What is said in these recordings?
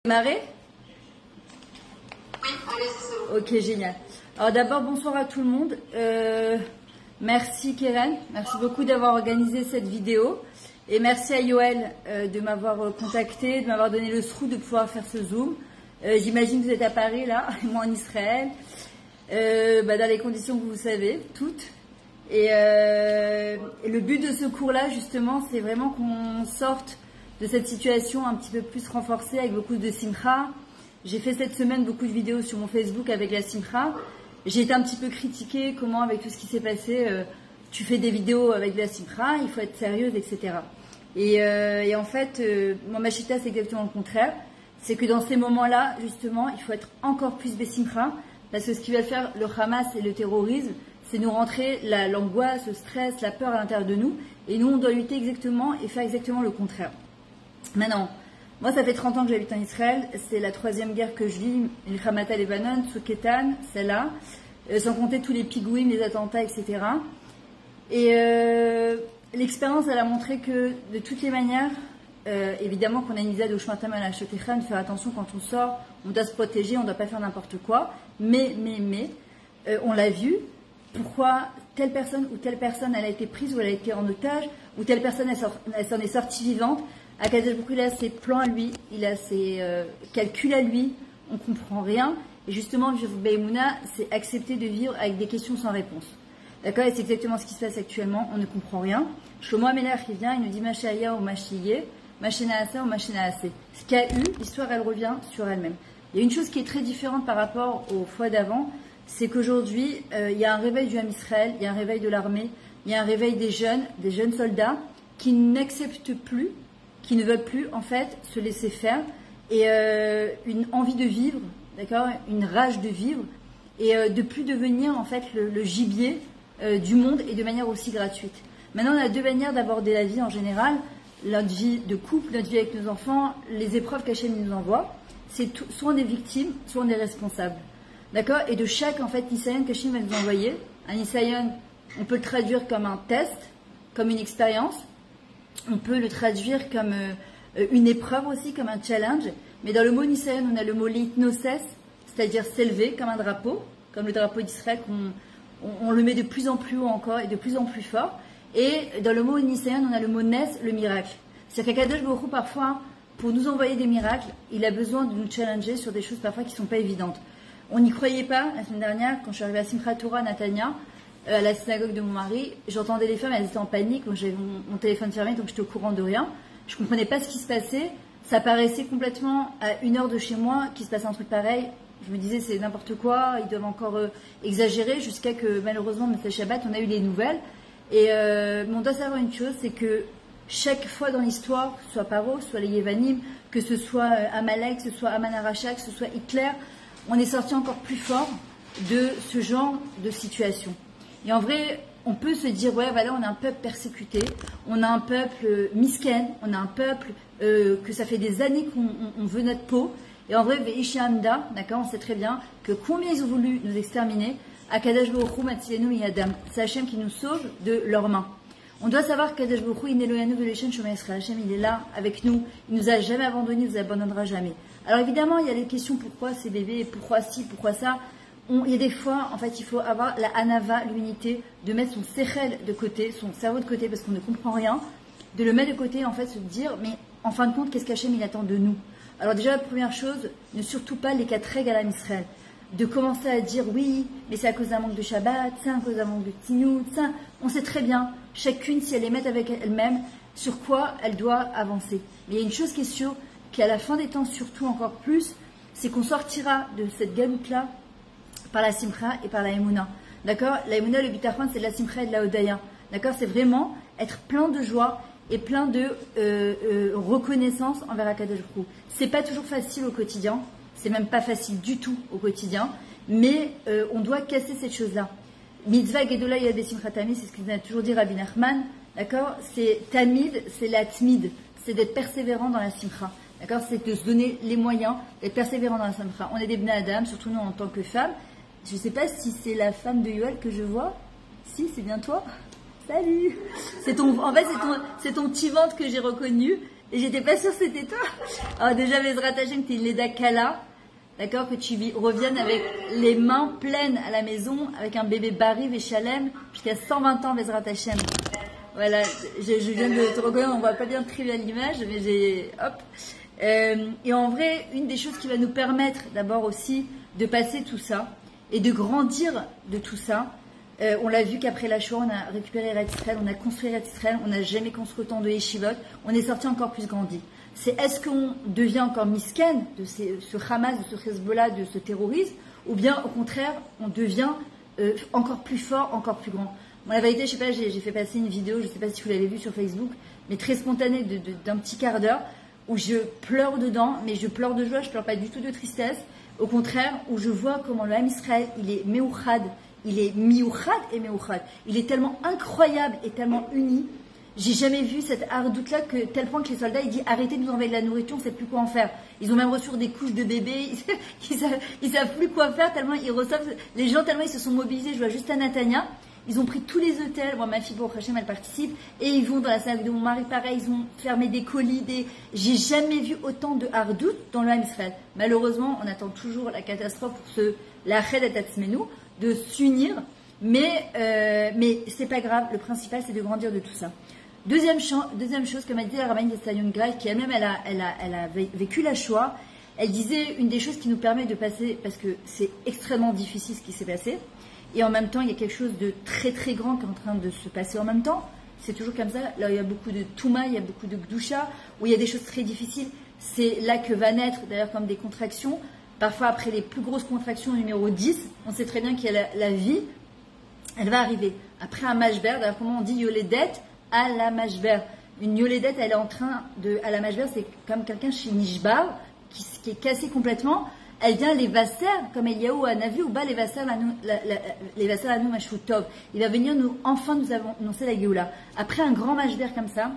Démarrer? Oui, allez, c'est bon. Ok, génial. Alors d'abord, bonsoir à tout le monde. Merci Keren, merci beaucoup d'avoir organisé cette vidéo. Et merci à Yoel de m'avoir contacté, de m'avoir donné le srout de pouvoir faire ce Zoom. J'imagine que vous êtes à Paris là, et moi en Israël. Dans les conditions que vous savez, toutes. Et le but de ce cours-là, justement, c'est vraiment qu'on sorte de cette situation un petit peu plus renforcée avec beaucoup de simcha. J'ai fait cette semaine beaucoup de vidéos sur mon Facebook avec la simcha. J'ai été un petit peu critiquée, comment avec tout ce qui s'est passé, tu fais des vidéos avec de la simcha, il faut être sérieuse, etc. Et en fait, moi ma chita c'est exactement le contraire. C'est que dans ces moments-là, justement, il faut être encore plus besimcha, parce que ce qui va faire le Hamas et le terrorisme, c'est nous rentrer l'angoisse, le stress, la peur à l'intérieur de nous, et nous on doit lutter exactement et faire exactement le contraire. Maintenant, moi ça fait 30 ans que j'habite en Israël, c'est la troisième guerre que je vis, le Hamata Lebanon, Tsuketan, celle-là, sans compter tous les pigouïms, les attentats, etc. Et l'expérience elle a montré que de toutes les manières, évidemment qu'on a une visée de Shmatam à la Shotechan, faire attention quand on sort, on doit se protéger, on ne doit pas faire n'importe quoi, mais, on l'a vu, pourquoi telle personne ou telle personne elle a été prise ou elle a été en otage, ou telle personne elle s'en est sortie vivante. Akadosh Baruch Hu, il a ses plans à lui, il a ses calculs à lui, on ne comprend rien. Et justement, vivre Be'emouna, c'est accepter de vivre avec des questions sans réponse. D'accord? Et c'est exactement ce qui se passe actuellement, on ne comprend rien. Shlomo Amelach qui vient, il nous dit Machaya ou Machiye, Machénaasa ou Machénaase. Ce qu'il y a eu, l'histoire elle revient sur elle-même. Il y a une chose qui est très différente par rapport aux fois d'avant, c'est qu'aujourd'hui, il y a un réveil du Ham Israël, il y a un réveil de l'armée, il y a un réveil des jeunes soldats qui n'acceptent plus, qui ne veulent plus en fait se laisser faire, et une envie de vivre, d'accord, une rage de vivre, et de plus devenir en fait le gibier du monde, et de manière aussi gratuite. Maintenant, on a deux manières d'aborder la vie en général, notre vie de couple, notre vie avec nos enfants, les épreuves qu'Hachem nous envoie. C'est soit on est victime, soit on est responsable. D'accord? Et de chaque en fait Nisayon qu'Hachem va nous envoyer, un Nisayon, on peut le traduire comme un test, comme une expérience. On peut le traduire comme une épreuve aussi, comme un challenge. Mais dans le mot Nisayon, on a le mot litnoses, c'est-à-dire s'élever comme un drapeau, comme le drapeau d'Israël, on le met de plus en plus haut encore et de plus en plus fort. Et dans le mot Nisayon, on a le mot Nes, le miracle. C'est-à-dire qu'Akadosh Baruch Hu, parfois, pour nous envoyer des miracles, il a besoin de nous challenger sur des choses parfois qui ne sont pas évidentes. On n'y croyait pas la semaine dernière, quand je suis arrivée à Simchat Torah, Natania, à la synagogue de mon mari, j'entendais les femmes, elles étaient en panique, donc j'avais mon téléphone fermé, donc j'étais au courant de rien. Je comprenais pas ce qui se passait. Ça paraissait complètement à 1 heure de chez moi qu'il se passait un truc pareil. Je me disais c'est n'importe quoi, ils doivent encore exagérer, jusqu'à que malheureusement, Message Shabbat, on a eu les nouvelles. Et on doit savoir une chose, c'est que chaque fois dans l'histoire, que ce soit Paro, que ce soit les Yevanim, que ce soit Amalek, que ce soit Aman Arachak, que ce soit Hitler, on est sorti encore plus fort de ce genre de situation. Et en vrai, on peut se dire, ouais, voilà, on a un peuple persécuté, on a un peuple misken, on a un peuple que ça fait des années qu'on veut notre peau. Et en vrai, Ve'ishamda, d'accord, on sait très bien que combien ils ont voulu nous exterminer, Akadosh Baruch Hu Matzilenu Miyadam, c'est Hachem qui nous sauve de leurs mains. On doit savoir qu'Akadosh Baruch Hu, Ineloyanu Ve'Lechen Shomei Israël, Hachem, il est là avec nous, il nous a jamais abandonnés, il nous abandonnera jamais. Alors évidemment, il y a les questions, pourquoi ces bébés, pourquoi ci, pourquoi ça. Il y a des fois, en fait, il faut avoir la anava, l'unité, de mettre son sechel de côté, son cerveau de côté, parce qu'on ne comprend rien, de le mettre de côté, en fait, se dire, mais en fin de compte, qu'est-ce qu'Hachem il attend de nous? Alors déjà, la première chose, ne surtout pas les 4 règles à la Israël. De commencer à dire, oui, mais c'est à cause d'un manque de Shabbat, c'est à cause d'un manque de Tzniut, ça, on sait très bien, chacune, si elle est met avec elle-même, sur quoi elle doit avancer. Mais il y a une chose qui est sûre, qu'à la fin des temps, surtout encore plus, c'est qu'on sortira de cette galoute-là par la simcha et par la emuna. D'accord? La emuna, le bitachon, c'est de la simcha et de la odaya. D'accord? C'est vraiment être plein de joie et plein de reconnaissance envers Akadosh Baruch Hu. C'est pas toujours facile au quotidien, c'est même pas facile du tout au quotidien, mais on doit casser cette chose-là. Mitzvah gedola yad besimcha tamid, c'est ce que nous a toujours dit Rabbi Nachman. D'accord? C'est tamid, c'est la tmid, c'est d'être persévérant dans la simcha. D'accord? C'est de se donner les moyens d'être persévérant dans la simcha. On est des bnei adam, surtout nous en tant que femmes. Je ne sais pas si c'est la femme de Yoel que je vois. Si, c'est bien toi. Salut. En fait, c'est ton petit ventre que j'ai reconnu. Et j'étais pas sûre que c'était toi. Alors déjà, Bezrat Hashem, t'es une Leda Kala. D'accord, que tu reviennes avec les mains pleines à la maison, avec un bébé Bari Veshalem, jusqu'à 120 ans, Bezrat Hashem. Voilà, je viens de te reconnaître, on voit pas bien très bien l'image, mais j'ai... Hop. Et en vrai, une des choses qui va nous permettre d'abord aussi de passer tout ça et de grandir de tout ça, on l'a vu qu'après la Shoah, on a récupéré Eretz Israël, on a construit Eretz Israël, on n'a jamais construit autant de yeshivot, on est sorti encore plus grandi. C'est est-ce qu'on devient encore misken de ce Hamas, de ce Hezbollah, de ce terrorisme, ou bien au contraire, on devient encore plus fort, encore plus grand. Bon, la vérité, je sais pas, j'ai fait passer une vidéo, je sais pas si vous l'avez vue sur Facebook, mais très spontanée d'un petit quart d'heure, où je pleure dedans, mais je pleure de joie, je pleure pas du tout de tristesse. Au contraire, où je vois comment le Ham Israël, il est meuchad, il est miouchad et meuchad. Il est tellement incroyable et tellement uni. J'ai jamais vu cette hardoute-là, que tel point que les soldats, ils disent arrêtez de nous envoyer de la nourriture, on ne sait plus quoi en faire. Ils ont même reçu des couches de bébés, ils savent plus quoi faire, tellement ils reçoivent, les gens tellement ils se sont mobilisés. Je vois juste à Natania, ils ont pris tous les hôtels, moi ma fille pour Hachem elle participe, et ils vont dans la salle de mon mari pareil, ils ont fermé des colis, j'ai jamais vu autant de hardoute dans le Ham Israël. Malheureusement, on attend toujours la catastrophe pour la Ched et Tatzmenu, de s'unir, mais c'est pas grave, le principal c'est de grandir de tout ça. Deuxième chose, comme a dit la Rabbin de Sayongra, qui elle-même elle a vécu la Shoah, elle disait une des choses qui nous permet de passer, parce que c'est extrêmement difficile ce qui s'est passé, et en même temps il y a quelque chose de très très grand qui est en train de se passer en même temps. C'est toujours comme ça, là il y a beaucoup de Touma, il y a beaucoup de Gdusha, où il y a des choses très difficiles. C'est là que va naître d'ailleurs comme des contractions. Parfois après les plus grosses contractions numéro 10, on sait très bien qu'il y a la vie, elle va arriver. Après un mashber, d'ailleurs comment on dit yoledet à la mashber. Une yoledet, elle est en train de... À la mashber, c'est comme quelqu'un chez Nishbar, qui est cassé complètement. Elle vient les vasser, comme Eliyahu a vu, ou bas les vasser à nous mashutov. Il va venir enfin nous annoncer la Géoula. Après un grand mashber comme ça,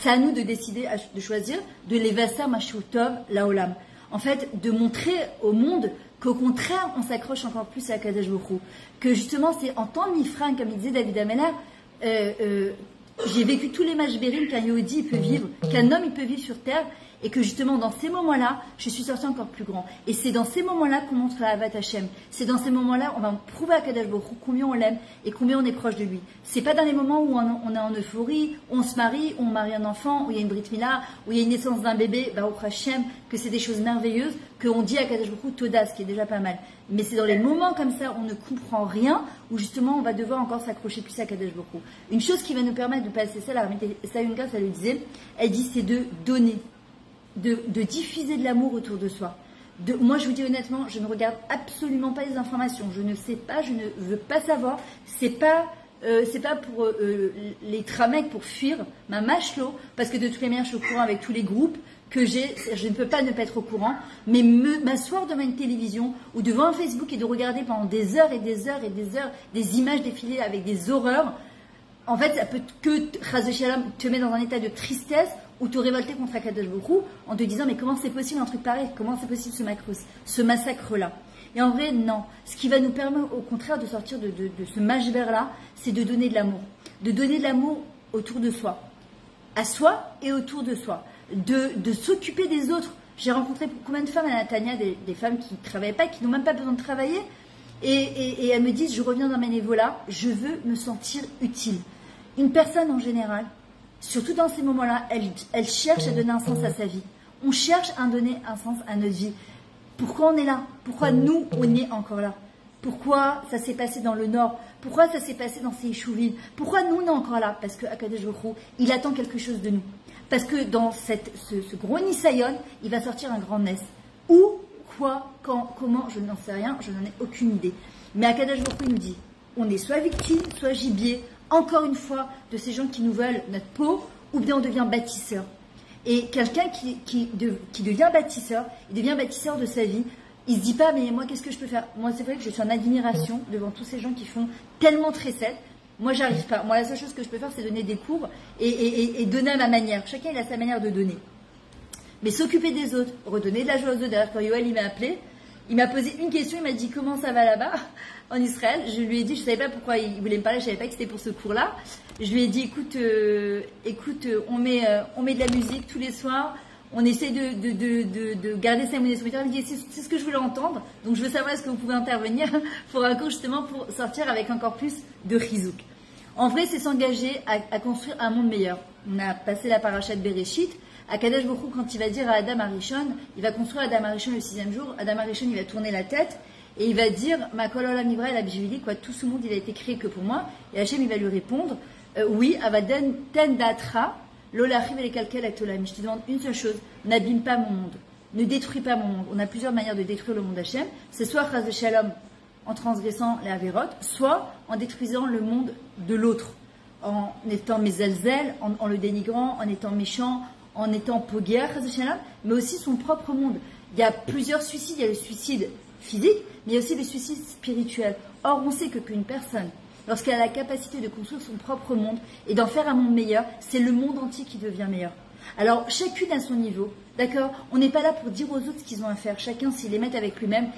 c'est à nous de décider, de choisir, de les vasser mashutov laolam. En fait, de montrer au monde qu'au contraire, on s'accroche encore plus à Kadosh Baruch Hu. Que justement, c'est en tant mifran, comme il disait David Ameller, j'ai vécu tous les mashberim qu'un Yehudi peut vivre, qu'un homme il peut vivre sur terre, et que justement dans ces moments-là, je suis sorti encore plus grand. Et c'est dans ces moments-là qu'on montre la Havat Hashem. C'est dans ces moments-là, on va prouver à Kadosh Baruch Hu combien on l'aime et combien on est proche de lui. C'est pas dans les moments où on est en euphorie, où on se marie, où on marie un enfant, où il y a une brit milah, où il y a une naissance d'un bébé, Baruch Hashem, que c'est des choses merveilleuses, qu'on dit à Kadosh Baruch Hu Toda, ce qui est déjà pas mal. Mais c'est dans les moments comme ça où on ne comprend rien, où justement on va devoir encore s'accrocher plus à Kadosh Baruch Hu. Une chose qui va nous permettre de passer ça, la Sayonga, ça lui disait, elle dit c'est de donner. De diffuser de l'amour autour de soi. Moi, je vous dis honnêtement, je ne regarde absolument pas les informations. Je ne sais pas, je ne veux pas savoir. C'est pas pour les tramecs pour fuir ma machlo, parce que de toutes les manières, je suis au courant avec tous les groupes que j'ai. Je ne peux pas ne pas être au courant, mais m'asseoir devant une télévision ou devant un Facebook et de regarder pendant des heures et des heures et des heures des images défiler avec des horreurs. En fait, ça peut que te mettre dans un état de tristesse ou te révolter contre Akadosh Baruch Hu en te disant mais comment c'est possible un truc pareil, comment c'est possible ce massacre-là. Et en vrai, non. Ce qui va nous permettre au contraire de sortir de ce mashber-là, c'est de donner de l'amour. De donner de l'amour autour de soi. À soi et autour de soi. De s'occuper des autres. J'ai rencontré combien de femmes à Natania, des femmes qui ne travaillaient pas, qui n'ont même pas besoin de travailler. Et elles me disent, je reviens dans mes bénévolat, je veux me sentir utile. Une personne en général, surtout dans ces moments-là, elle cherche à donner un sens à sa vie. On cherche à donner un sens à notre vie. Pourquoi on est là? Pourquoi nous, on est encore là? Pourquoi ça s'est passé dans le Nord? Pourquoi ça s'est passé dans ces échouvilles? Pourquoi nous, on est encore là? Parce que Akadosh Baruch Hu, il attend quelque chose de nous. Parce que dans ce gros Nisayon, il va sortir un grand Nes. Où, quoi, quand, comment, je n'en sais rien, je n'en ai aucune idée. Mais Akadosh Baruch Hu nous dit, on est soit victime, soit gibier, encore une fois, de ces gens qui nous veulent notre peau, ou bien on devient bâtisseur. Et quelqu'un qui devient bâtisseur, il devient bâtisseur de sa vie. Il se dit pas, mais moi, qu'est-ce que je peux faire? Moi, c'est vrai que je suis en admiration devant tous ces gens qui font tellement tresset. Moi, j'arrive pas. Moi, la seule chose que je peux faire, c'est donner des cours et donner à ma manière. Chacun, il a sa manière de donner. Mais s'occuper des autres, redonner de la joie aux autres. D'ailleurs, quand Yoel, il m'a appelé, Il m'a posé une question, il m'a dit comment ça va là-bas en Israël. Je lui ai dit, je savais pas pourquoi il voulait me parler, je savais pas que c'était pour ce cours-là. Je lui ai dit, écoute, on met de la musique tous les soirs, on essaie de garder sa monnaie solitaire. Il me dit, c'est ce que je voulais entendre, donc je veux savoir est-ce que vous pouvez intervenir pour un cours justement pour sortir avec encore plus de chizouk. En vrai, c'est s'engager à construire un monde meilleur. On a passé la parasha de Bereshit. Akadosh Baruch Hu, quand il va dire à Adam Arishon, il va construire Adam Arishon le 6e jour. Adam Arishon, il va tourner la tête et il va dire Ma kol olam nivra el abishvili, quoi, tout ce monde il a été créé que pour moi. Et Hachem il va lui répondre oui, avaden ten datra lolachiv et kalkel et olam. Je te demande une seule chose, n'abîme pas mon monde, ne détruis pas mon monde. On a plusieurs manières de détruire le monde Hachem. C'est soit chas de shalom en transgressant les averot, soit en détruisant le monde de l'autre, en étant mézelzel, en le dénigrant, en étant méchant, en étant poguer, mais aussi son propre monde. Il y a plusieurs suicides. Il y a le suicide physique, mais il y a aussi le suicide spirituel. Or, on sait qu'une personne, lorsqu'elle a la capacité de construire son propre monde et d'en faire un monde meilleur, c'est le monde entier qui devient meilleur. Alors, chacune à son niveau, d'accord? On n'est pas là pour dire aux autres ce qu'ils ont à faire. Chacun, s'il les met avec lui-même.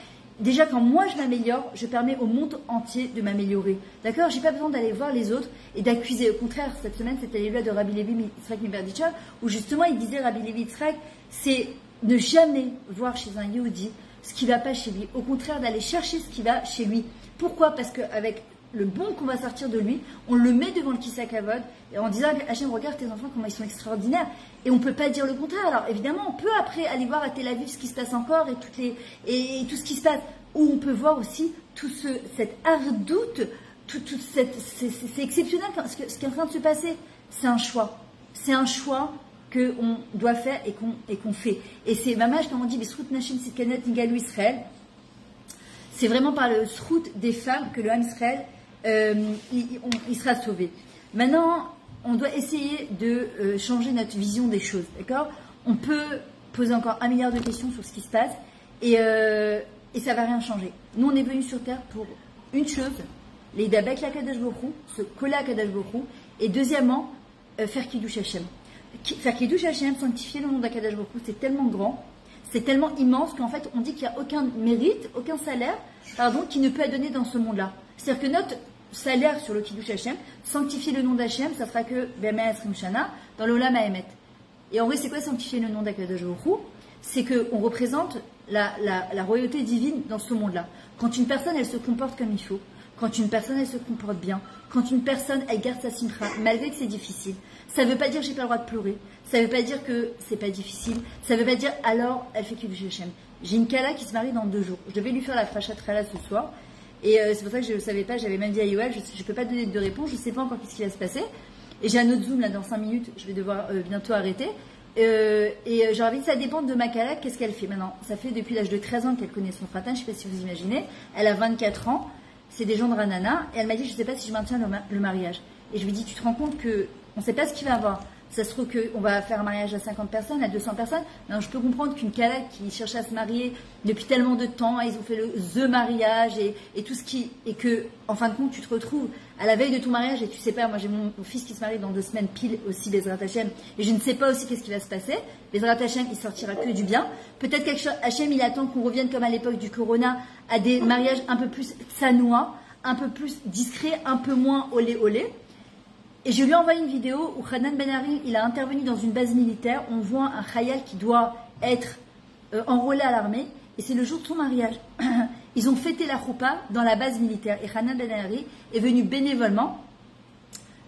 Déjà, quand moi je m'améliore, je permets au monde entier de m'améliorer. D'accord? J'ai pas besoin d'aller voir les autres et d'accuser. Au contraire, cette semaine, c'était les lois de Rabbi Levi Yitzhak Miberditcha, où justement il disait, Rabbi Levi Yitzhak, c'est ne jamais voir chez un Yehudi ce qui va pas chez lui. Au contraire, d'aller chercher ce qui va chez lui. Pourquoi? Parce qu'avec le bon qu'on va sortir de lui, on le met devant le Kisakavod et en disant Hachem, regarde tes enfants comment ils sont extraordinaires. Et on ne peut pas dire le contraire. Alors évidemment, on peut après aller voir à Tel Aviv ce qui se passe encore et tout ce qui se passe. Où on peut voir aussi tout cette ardoute, c'est exceptionnel ce qui est en train de se passer. C'est un choix. C'est un choix qu'on doit faire et qu'on fait. Et c'est mamage, comme on dit, Besrout Nashim Sitkanet Nigalu Israël. C'est vraiment par le srout des femmes que le Ham Israël il sera sauvé. Maintenant, on doit essayer de changer notre vision des choses, d'accord? On peut poser encore 1 milliard de questions sur ce qui se passe et ça ne va rien changer. Nous, on est venus sur Terre pour une chose, les d'Abek la Kadosh Baruch Hu, se coller à Kadosh Baruch Hu, et deuxièmement, faire Kiddush Hashem. Faire Kiddush Hashem, sanctifier le nom d'Akadosh Baruch Hu, c'est tellement grand, c'est tellement immense qu'en fait, on dit qu'il n'y a aucun mérite, aucun salaire, qui ne peut être donné dans ce monde-là. C'est-à-dire que notre salaire sur le Kiddush Hashem, sanctifier le nom d'Hachem, ça fera que B'Emei Asrim Shana, dans l'Olam Ha'emet. Et en vrai, c'est quoi sanctifier le nom d'Akadosh Baruch Hu? C'est qu'on représente la royauté divine dans ce monde-là. Quand une personne, elle se comporte comme il faut, quand une personne, elle se comporte bien, quand une personne, elle garde sa simcha, malgré que c'est difficile, ça ne veut pas dire que j'ai pas le droit de pleurer, ça ne veut pas dire que c'est pas difficile, ça ne veut pas dire alors elle fait Kiddush Hashem. J'ai une Kala qui se marie dans 2 jours. Je devais lui faire la Frachat Trala ce soir. Et c'est pour ça que je ne savais pas, j'avais même dit à Yoel, je ne peux pas donner de réponse, je ne sais pas encore ce qui va se passer. Et j'ai un autre Zoom là dans 5 minutes, je vais devoir bientôt arrêter. Et j'ai envie que ça dépend de ma Kala, qu'est-ce qu'elle fait maintenant. Ça fait depuis l'âge de 13 ans qu'elle connaît son fratan, je ne sais pas si vous imaginez. Elle a 24 ans, c'est des gens de Ranana, et elle m'a dit, je ne sais pas si je maintiens le mariage. Et je lui dis, tu te rends compte qu'on ne sait pas ce qu'il va avoir. Ça se trouve qu'on va faire un mariage à 50 personnes, à 200 personnes. Non, je peux comprendre qu'une Kala qui cherche à se marier depuis tellement de temps, ils ont fait le mariage et tout ce qui... Et que, en fin de compte, tu te retrouves à la veille de ton mariage et tu sais pas, moi j'ai mon fils qui se marie dans 2 semaines pile aussi, Bezrat Hashem, et je ne sais pas aussi qu'est-ce qui va se passer. Bezrat Hashem, il sortira que du bien. Peut-être quelque chose, Hashem, il attend qu'on revienne comme à l'époque du Corona, à des mariages un peu plus tsanoua, un peu plus discrets, un peu moins olé olé. Et je lui ai envoyé une vidéo où Hanan Ben Ari, il a intervenu dans une base militaire. On voit un khayal qui doit être enrôlé à l'armée. Et c'est le jour de son mariage. Ils ont fêté la choupa dans la base militaire. Et Hanan Ben Ari est venu bénévolement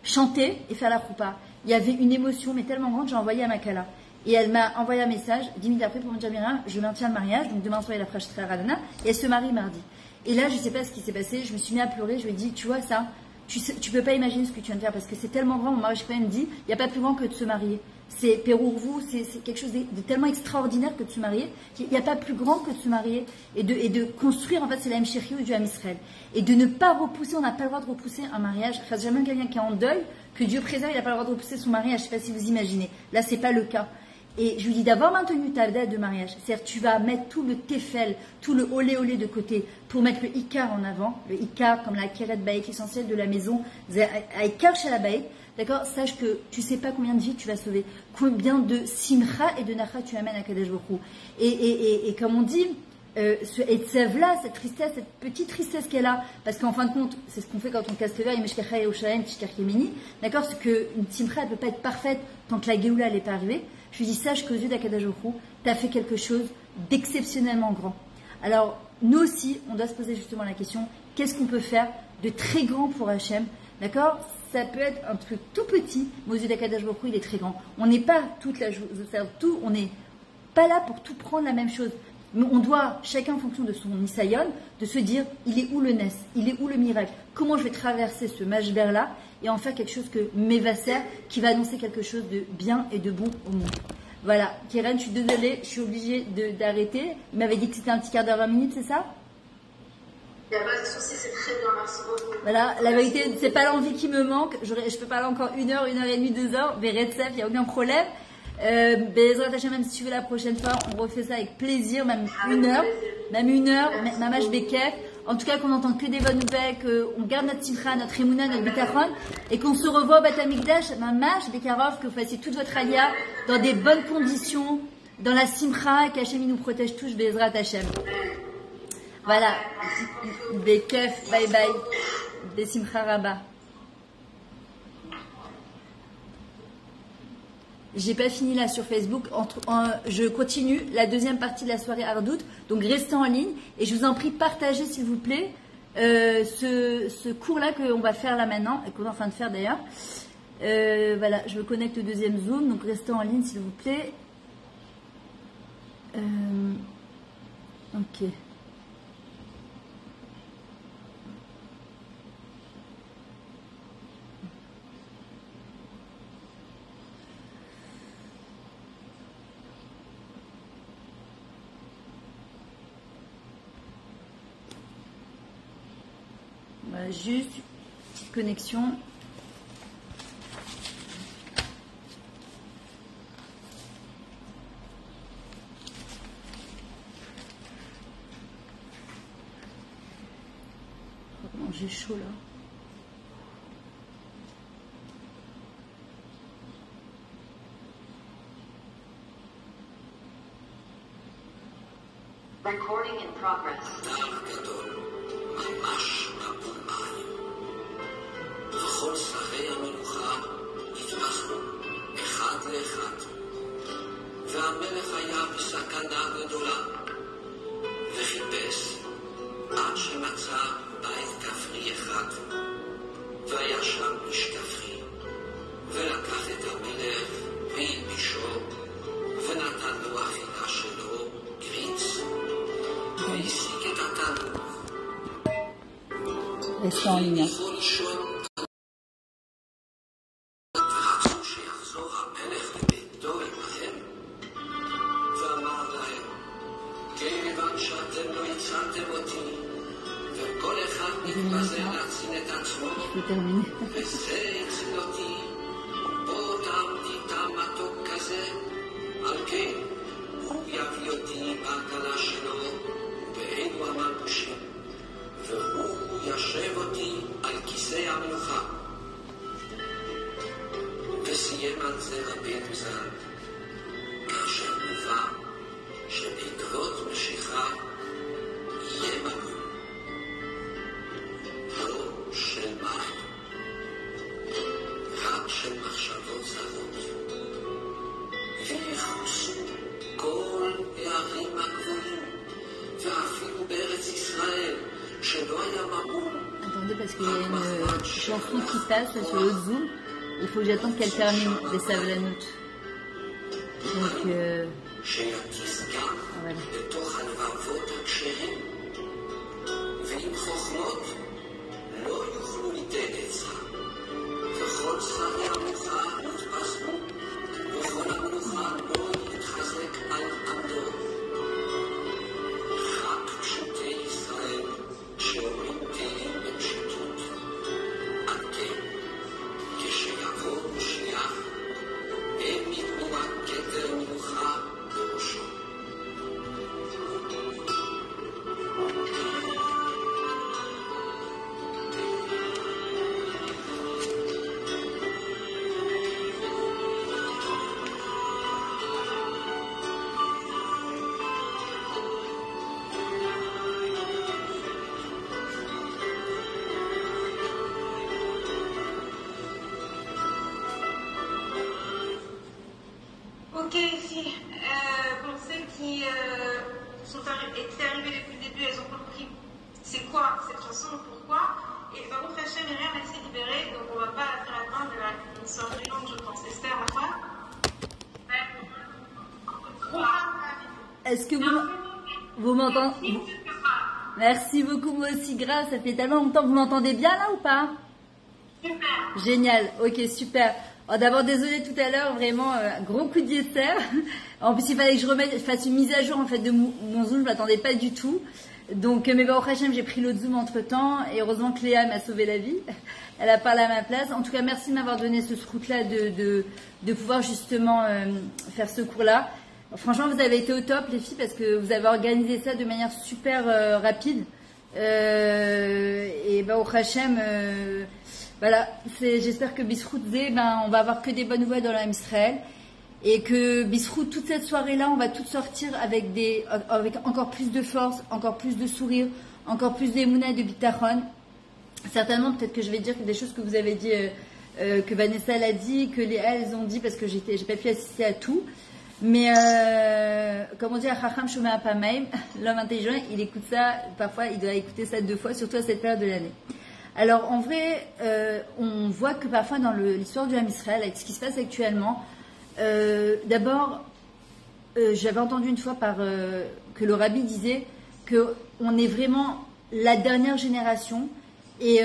chanter et faire la choupa. Il y avait une émotion, mais tellement grande, j'ai envoyé à Makala. Et elle m'a envoyé un message 10 minutes après pour me dire Myriam, je maintiens le mariage. Donc demain soir, il a fraîcheté à Radana. Et elle se marie mardi. Et là, je ne sais pas ce qui s'est passé. Je me suis mis à pleurer. Je lui ai dit, tu vois ça, tu peux pas imaginer ce que tu viens de faire parce que c'est tellement grand. Mon mari, quand même dit, il n'y a pas plus grand que de se marier. C'est Pérourvou, c'est quelque chose de tellement extraordinaire que de se marier. Il n'y a pas plus grand que de se marier et de construire, en fait, c'est la Mshériou du Ham Israël. Et de ne pas repousser, on n'a pas le droit de repousser un mariage. Enfin, jamais quelqu'un qui est en deuil, que Dieu préserve, il n'a pas le droit de repousser son mariage. Je ne sais pas si vous imaginez. Là, c'est pas le cas. Et je lui dis d'avoir maintenu ta date de mariage. C'est-à-dire tu vas mettre tout le tefel, tout le olé olé de côté pour mettre le ikar en avant. Le ikar comme la keret baïk essentielle de la maison. Ikar chez la baïk. D'accord? Sache que tu sais pas combien de vies tu vas sauver. Combien de simcha et de nacha tu amènes à Kadesh Baruch Hu. Et comme on dit, ce Etzev-là, cette tristesse, cette petite tristesse qu'elle a, parce qu'en fin de compte, c'est ce qu'on fait quand on casse le verre, d'accord, c'est qu'une Simcha, elle ne peut pas être parfaite tant que la Géoula n'est pas arrivée. Je lui dis, sache qu'aux yeux d'Akadosh Baruch Hu, tu as fait quelque chose d'exceptionnellement grand. Alors, nous aussi, on doit se poser justement la question, qu'est-ce qu'on peut faire de très grand pour Hachem, d'accord? Ça peut être un truc tout petit, mais aux yeux d'Akadosh Baruch Hu, il est très grand. On n'est pas toute la on n'est pas là pour tout prendre la même chose. Mais on doit, chacun en fonction de son Nisayon, de se dire, il est où le Nes, il est où le miracle, comment je vais traverser ce mashber-là et en faire quelque chose que Mévasser, qui va annoncer quelque chose de bien et de bon au monde. Voilà, Keren, je suis désolée, je suis obligée d'arrêter. Il m'avait dit que c'était un petit quart d'heure, 20 minutes, c'est ça? Il n'y a pas de souci, c'est très bien, merci beaucoup. Voilà, la vérité, c'est pas l'envie qui me manque. Je peux parler encore 1 heure, 1 heure et demie, 2 heures, mais Retsef, il n'y a aucun problème. Bezrat Hashem, même si tu veux la prochaine fois, on refait ça avec plaisir, même 1 heure, Mamash Bekef. En tout cas, qu'on n'entende que des bonnes nouvelles, qu'on garde notre simcha, notre émouna, notre bitachon, et qu'on se revoit au Bat Hamikdash, Mamash Bekarov, que vous fassiez toute votre alia dans des bonnes conditions, dans la simcha, et qu'Hachem nous protège tous, Bezrat Hashem. Voilà, Bekef, bye bye, Besimcha Rabba. J'ai pas fini là sur Facebook. Je continue la deuxième partie de la soirée Ardout. Donc restez en ligne et je vous en prie partagez s'il vous plaît ce cours-là qu'on va faire là maintenant et qu'on est en train de faire d'ailleurs. Voilà, je me connecte au deuxième Zoom. Donc restez en ligne s'il vous plaît. Ok. Voilà, juste petite connexion. Comment j'ai chaud là. Recording in progress. ממש מבול מים. וכל שרי המלוכה התאחדו אחד לאחד. והמלך היה בסכנה גדולה, וחיפש עד שמצא בית כפרי אחד. והיה שם איש כפרי, ולקח את המלך והלבישו, ונתן לו אכילה שלו גריץ, והסיק את התנור. Restez en ligne. Je peux terminer. והוא ישב אותי על כיסא המלוכה. וסיים על זה רבנו ז"ל, כאשר מובא שבעקבות משיכה יהיה מבול, לא של מים, רק של מחשבות זרות. ויחוסו כל הערים הגבוהים, ואפילו בארץ ישראל, Attendez parce qu'il y a une chanson qui passe sur le Zoom. Il faut que j'attende qu'elle termine les savlanoutes. Donc voilà. sort brillante, je pense. Esther, à toi? Est-ce que vous m'entendez? Merci beaucoup, moi aussi, grâce. Ça fait tellement longtemps que vous m'entendez bien là ou pas? Super. Génial, ok, super. Oh, d'abord, désolé tout à l'heure, vraiment, gros coup de Esther. En plus, il fallait que je fasse une mise à jour en fait de mon Zoom, je ne m'attendais pas du tout. Donc, mais au Hachem, j'ai pris l'autre Zoom entre temps et heureusement que Léa m'a sauvé la vie. Elle a parlé à ma place. En tout cas, merci de m'avoir donné ce scout-là de pouvoir justement faire ce cours-là. Franchement, vous avez été au top, les filles, parce que vous avez organisé ça de manière super rapide. Et au Hachem, voilà, j'espère que Bisrout Zé, on va avoir que des bonnes nouvelles dans l'âme Israël. Et que Bisrout, toute cette soirée-là, on va toutes sortir avec encore plus de force, encore plus de sourire, encore plus d'émouna et de bitachon. Certainement, peut-être que je vais dire des choses que vous avez dit, que Vanessa l'a dit, que elles ont dit, parce que j'ai pas pu assister à tout. Mais comme on dit à Chacham Shomea Pamaim, l'homme intelligent, il écoute ça, parfois il doit écouter ça 2 fois, surtout à cette période de l'année. Alors en vrai, on voit que parfois dans l'histoire du Ham Israël, avec ce qui se passe actuellement, d'abord, j'avais entendu une fois que le rabbi disait qu'on est vraiment la dernière génération et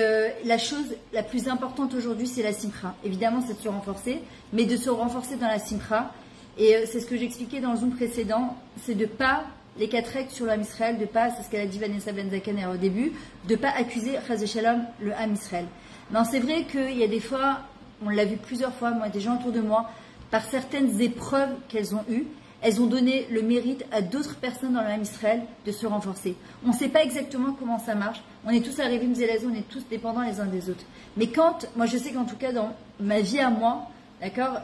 la chose la plus importante aujourd'hui, c'est la simcha. Évidemment, c'est de se renforcer, mais de se renforcer dans la simcha. Et c'est ce que j'expliquais dans le Zoom précédent, c'est de pas, les 4 règles sur le Ham Israël, de pas, c'est ce qu'elle a dit Vanessa Ben-Zaken au début, de pas accuser Chaz Shalom le Ham Israël. Non, c'est vrai qu'il y a des fois, on l'a vu plusieurs fois, moi, des gens autour de moi, par certaines épreuves qu'elles ont eues, elles ont donné le mérite à d'autres personnes dans le Ham Israël de se renforcer. On ne sait pas exactement comment ça marche, on est tous arrivés, on est tous dépendants les uns des autres. Mais moi je sais qu'en tout cas dans ma vie à moi, d'accord,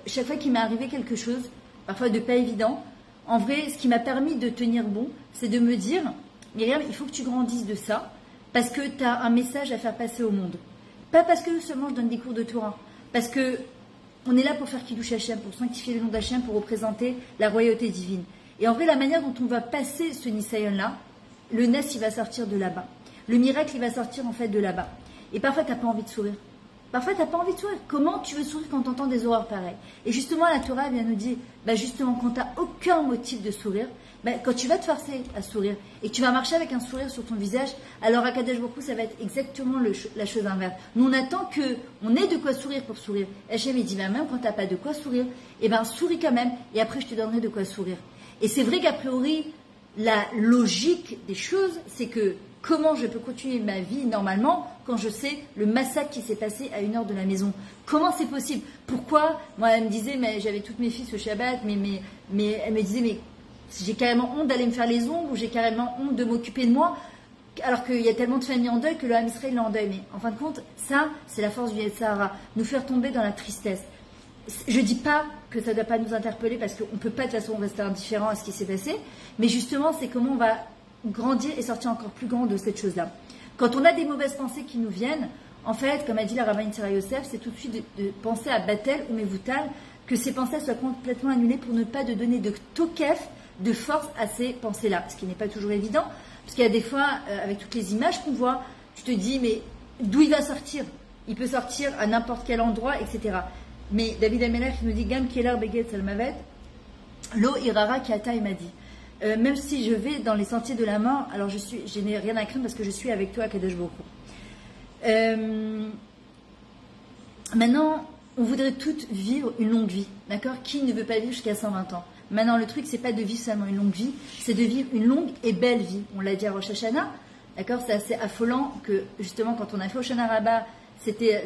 chaque fois qu'il m'est arrivé quelque chose, parfois de pas évident, en vrai, ce qui m'a permis de tenir bon, c'est de me dire, Myriam, il faut que tu grandisses de ça, parce que tu as un message à faire passer au monde. Pas parce que seulement je donne des cours de Torah, parce que on est là pour faire Kiddush Hashem, pour sanctifier le nom d'Hachem, pour représenter la royauté divine. Et en vrai, la manière dont on va passer ce Nisayon-là, le Nes, il va sortir de là-bas. Le miracle, il va sortir en fait de là-bas. Et parfois, tu n'as pas envie de sourire. Parfois, tu n'as pas envie de sourire. Comment tu veux sourire quand tu entends des horreurs pareilles? Et justement, la Torah vient nous dire, justement, quand tu n'as aucun motif de sourire, quand tu vas te forcer à sourire et que tu vas marcher avec un sourire sur ton visage, alors à Kadesh Baruch Hu, ça va être exactement la chose inverse. Nous, on attend qu'on ait de quoi sourire pour sourire. Hachem, il dit, même quand tu n'as pas de quoi sourire, souris quand même, et après, je te donnerai de quoi sourire. Et c'est vrai qu'a priori, la logique des choses, c'est que comment je peux continuer ma vie normalement quand je sais le massacre qui s'est passé à 1 heure de la maison? Comment c'est possible? Pourquoi? Moi, elle me disait, mais j'avais toutes mes filles ce Shabbat, mais elle me disait, mais j'ai carrément honte d'aller me faire les ongles, ou j'ai carrément honte de m'occuper de moi, alors qu'il y a tellement de familles en deuil que le Ham Israël est en deuil. Mais en fin de compte, ça, c'est la force du Yetzirah, nous faire tomber dans la tristesse. Je ne dis pas que ça ne doit pas nous interpeller, parce qu'on ne peut pas de toute façon rester indifférent à ce qui s'est passé, mais justement, c'est comment on va grandir et sortir encore plus grand de cette chose-là. Quand on a des mauvaises pensées qui nous viennent, en fait, comme a dit la rabbin Sarah Yosef, c'est tout de suite de penser à Batel ou Mevoutal, que ces pensées soient complètement annulées pour ne pas de donner de tokef, de force à ces pensées-là, ce qui n'est pas toujours évident, parce qu'il y a des fois, avec toutes les images qu'on voit, tu te dis, mais d'où il va sortir? Il peut sortir à n'importe quel endroit, etc. Mais David Amelach nous dit, Gam Keller Beget Salmavet, Lo Irara Kiata, il m'a dit, même si je vais dans les sentiers de la mort, alors je n'ai rien à craindre parce que je suis avec toi à Kadosh Baruch Hu. Maintenant, on voudrait toutes vivre une longue vie, d'accord? Qui ne veut pas vivre jusqu'à 120 ans? Maintenant, le truc, c'est pas de vivre seulement une longue vie, c'est de vivre une longue et belle vie. On l'a dit à Rosh Hashanah, d'accord? C'est assez affolant que, justement, quand on a fait Hoshana Rabbah, c'était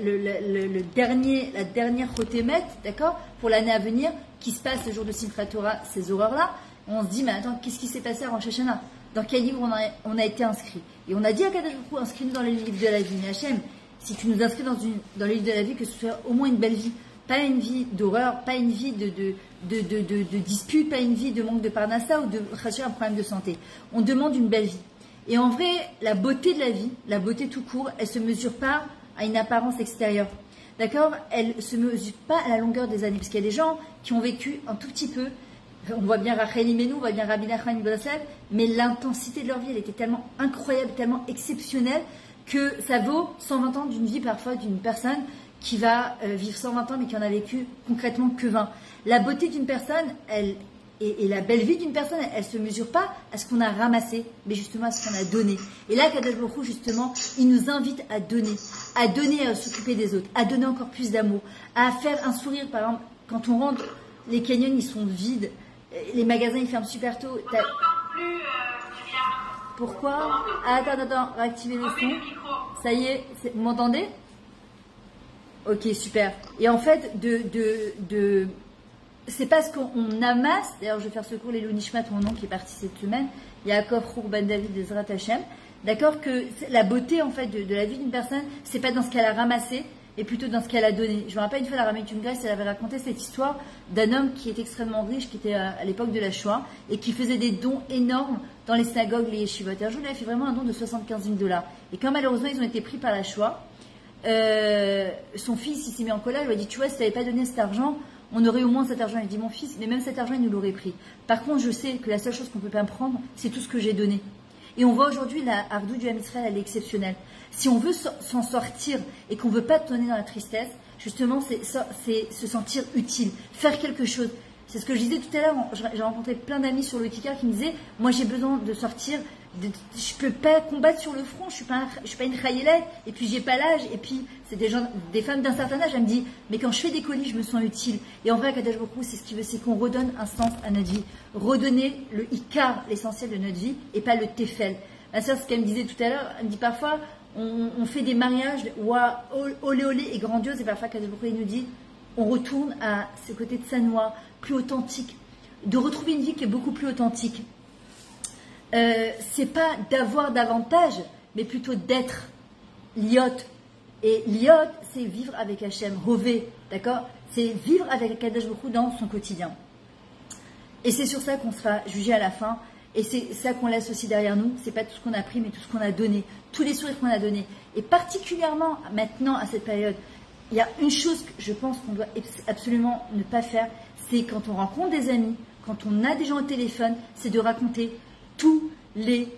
la dernière Chotemet, d'accord? Pour l'année à venir, qui se passe le jour de Simchat Torah, ces horreurs-là. On se dit, mais attends, qu'est-ce qui s'est passé à Rosh Hashanah? Dans quel livre on a été inscrit? Et on a dit à Kadosh Baruch Hu, inscris-nous dans les livres de la vie. Mais Hachem, si tu nous inscris dans les livres de la vie, que ce soit au moins une belle vie. Pas une vie d'horreur, pas une vie de dispute, pas une vie de manque de parnassa ou de un problème de santé. On demande une belle vie. Et en vrai, la beauté de la vie, la beauté tout court, elle se mesure pas à une apparence extérieure. D'accord? Elle se mesure pas à la longueur des années. Parce qu'il y a des gens qui ont vécu un tout petit peu. On voit bien Rachel Imenu, on voit bien Rabbi Nachman Ibn, mais l'intensité de leur vie, elle était tellement incroyable, tellement exceptionnelle, que ça vaut 120 ans d'une vie parfois d'une personne qui va vivre 120 ans mais qui en a vécu concrètement que 20. La beauté d'une personne, et la belle vie d'une personne, elle ne se mesure pas à ce qu'on a ramassé, mais justement à ce qu'on a donné. Et là, Kadosh Baruch Hu, justement, il nous invite à donner à s'occuper des autres, à donner encore plus d'amour, à faire un sourire. Par exemple, quand on rentre, les canyons, ils sont vides, les magasins, ils ferment super tôt. On n'entend plus, Myriam. Pourquoi? Attends, réactivez le son. Ça y est, vous m'entendez? Ok, super. Et en fait, c'est parce qu'on amasse, d'ailleurs je vais faire secours les Nishmat, mon nom qui est parti cette semaine, Yaakov Rourban David Ezrat Hashem, d'accord, que la beauté en fait de la vie d'une personne, c'est pas dans ce qu'elle a ramassé, mais plutôt dans ce qu'elle a donné. Je me rappelle une fois la Ramée d'une Grèce, elle avait raconté cette histoire d'un homme qui était extrêmement riche, qui était à l'époque de la Shoah, et qui faisait des dons énormes dans les synagogues, les yeshivot. Un jour, il avait fait vraiment un don de 75 000 $. Et quand malheureusement ils ont été pris par la Shoah, son fils il s'est mis en colère, il lui a dit, tu vois, si tu n'avais pas donné cet argent, on aurait au moins cet argent. Il dit, mon fils, mais même cet argent, il nous l'aurait pris. Par contre, je sais que la seule chose qu'on ne peut pas me prendre, c'est tout ce que j'ai donné. Et on voit aujourd'hui, la Ardou du Ham Israël, elle est exceptionnelle. Si on veut s'en sortir et qu'on ne veut pas donner dans la tristesse, justement, c'est se sentir utile, faire quelque chose. C'est ce que je disais tout à l'heure, j'ai rencontré plein d'amis sur le Kikar qui me disaient, moi j'ai besoin de sortir, je ne peux pas combattre sur le front, je suis pas une Chayelet, et puis j'ai pas l'âge, et puis c'est des femmes d'un certain âge, elles me disent, mais quand je fais des colis, je me sens utile. Et en vrai, Kadosh Baruch Hu, c'est ce qu'il veut, c'est qu'on redonne un sens à notre vie, redonner le Ikar, l'essentiel de notre vie, et pas le Tefel. Ma soeur, ce qu'elle me disait tout à l'heure, elle me dit parfois, on fait des mariages, olé olé et grandiose, et parfois Kadosh Baruch Hu nous dit, on retourne à ce côté de Sanois, plus authentique, de retrouver une vie qui est beaucoup plus authentique. C'est pas d'avoir davantage, mais plutôt d'être liot. Et liot, c'est vivre avec Hachem, rové, d'accord? C'est vivre avec Kadosh Baruch Hu dans son quotidien. Et c'est sur ça qu'on sera jugé à la fin. Et c'est ça qu'on laisse aussi derrière nous. C'est pas tout ce qu'on a pris, mais tout ce qu'on a donné, tous les sourires qu'on a donnés. Et particulièrement maintenant à cette période, il y a une chose que je pense qu'on doit absolument ne pas faire, c'est quand on rencontre des amis, quand on a des gens au téléphone, c'est de raconter toutes les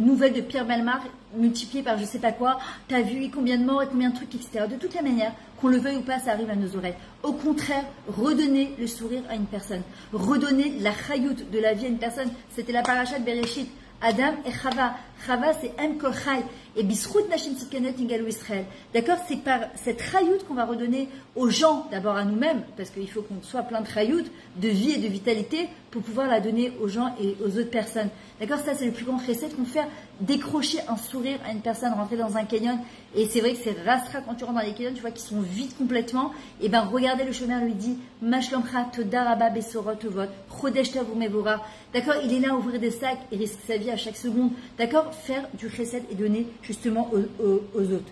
nouvelles de Pierre Bellemare multipliées par je sais pas quoi, t'as vu combien de morts et combien de trucs, etc. De toutes les manières, qu'on le veuille ou pas, ça arrive à nos oreilles. Au contraire, redonner le sourire à une personne, redonner la chayout de la vie à une personne. C'était la paracha de Bereshit. Adam et Chava. Chava, c'est M. Kolchai. Et Bisrout Nashim Sikanet Nigalou Israël. D'accord? C'est par cette chayout qu'on va redonner aux gens, d'abord à nous-mêmes, parce qu'il faut qu'on soit plein de chayout, de vie et de vitalité, pour pouvoir la donner aux gens et aux autres personnes. D'accord? Ça, c'est le plus grand recette qu'on fait, décrocher un sourire à une personne, rentrer dans un canyon. Et c'est vrai que c'est rasra quand tu rentres dans les canyons, tu vois qu'ils sont vides complètement. Et ben, regardez, le chômeur lui dit, Mashlamcha Todaraba Besorot Tovot, Chodesh Tavou Mevora. D'accord? Il est là à ouvrir des sacs et risque sa vie à chaque seconde. D'accord? Faire du chesed et donner justement aux autres.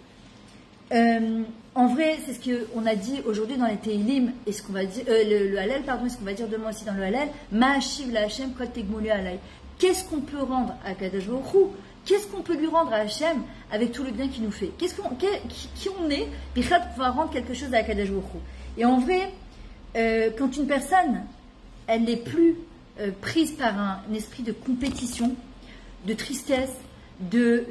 En vrai, c'est ce qu'on a dit aujourd'hui dans les Teilim, et ce qu'on va dire, le Hallel, pardon, et ce qu'on va dire demain aussi dans le Hallel, Ma'ashiv la Hashem Kol Tegmolu Alay. Qu'est-ce qu'on peut rendre à Kadosh Baruch Hu? Qu'est-ce qu'on peut lui rendre à Hashem avec tout le bien qu'il nous fait? Qui on est pour pouvoir rendre quelque chose à Kadosh Baruch Hu? Et en vrai, quand une personne, elle n'est plus prise par un esprit de compétition, de tristesse, de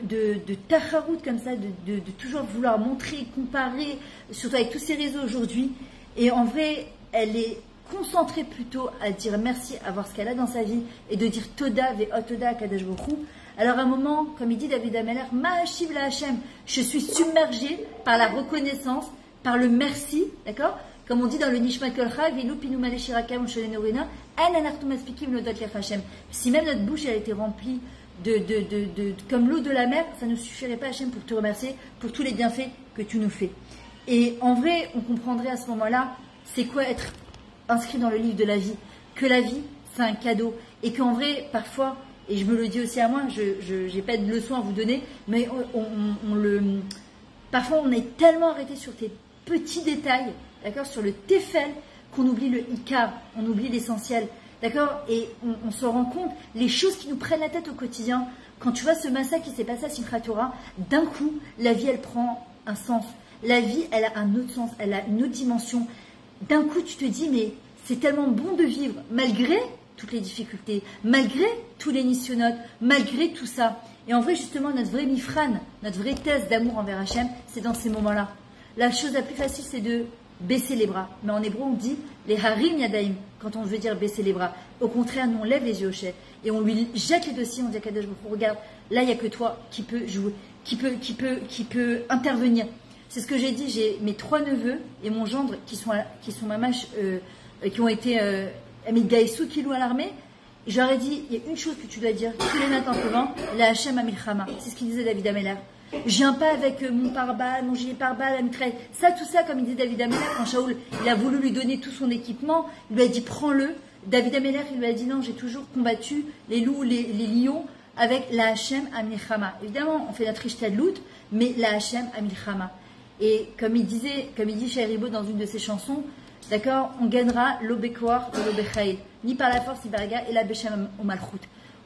tacharout comme ça, de toujours vouloir montrer, comparer, surtout avec tous ces réseaux aujourd'hui. Et en vrai, elle est concentrée plutôt à dire merci, à voir ce qu'elle a dans sa vie et de dire Toda ve'ot Toda à Kadosh Baruch Hu. Alors à un moment, comme il dit David Ameler, Ma'ashiv la Hashem, je suis submergée par la reconnaissance, par le merci, d'accord? Comme on dit dans le Nishmat Kolcha, Velu Pinu Male Shirakam Sholenorina, En Anartu Maspikim Lodot Lech Hashem. Si même notre bouche elle a été remplie comme l'eau de la mer, ça ne suffirait pas, Hachem, pour te remercier pour tous les bienfaits que tu nous fais. Et en vrai, on comprendrait à ce moment-là, c'est quoi être inscrit dans le livre de la vie. Que la vie, c'est un cadeau. Et qu'en vrai, parfois, et je me le dis aussi à moi, je n'ai pas de leçon à vous donner, mais parfois on est tellement arrêté sur tes petits détails, d'accord, sur le tefel, qu'on oublie le ikar, on oublie l'essentiel. D'accord? Et on se rend compte, les choses qui nous prennent la tête au quotidien, quand tu vois ce massacre qui s'est passé à Simchat Torah, d'un coup, la vie, elle prend un sens. La vie, elle a un autre sens, elle a une autre dimension. D'un coup, tu te dis, mais c'est tellement bon de vivre, malgré toutes les difficultés, malgré tous les nisyonotes, malgré tout ça. Et en vrai, justement, notre vrai mifran, notre vraie thèse d'amour envers Hachem, c'est dans ces moments-là. la chose la plus facile, c'est de baisser les bras. Mais en hébreu, on dit les harim yadaim, quand on veut dire baisser les bras. Au contraire, nous, on lève les yeux au ciel et on lui jette les dossiers. On dit à Kadosh Baruch Hu, regarde, là, il n'y a que toi qui peut jouer, qui peut intervenir. C'est ce que j'ai dit. J'ai mes 3 neveux et mon gendre qui sont mamash, qui ont été Amit Gaïsou, qui louent à l'armée. J'aurais dit, il y a une chose que tu dois dire tous les matins en levant, la Hachem Amilchama. C'est ce qu'il disait David Ameller. Je viens pas avec mon pare-balles, mon gilet pare-balles, la mitraille. Ça, tout ça, comme il dit David Ameller, quand Shaoul, il a voulu lui donner tout son équipement, il lui a dit, prends-le. David Ameller, il lui a dit, non, j'ai toujours combattu les loups, les lions, avec la Hachem Amilchama. Évidemment, on fait notre Ishtadlout, mais la Hachem Amilchama. Et comme il dit Shai Ribaud dans une de ses chansons, d'accord, on gagnera l'obékoar de l'obéchaïl, ni par la force, ni par la guerre, et la béchem au malchout.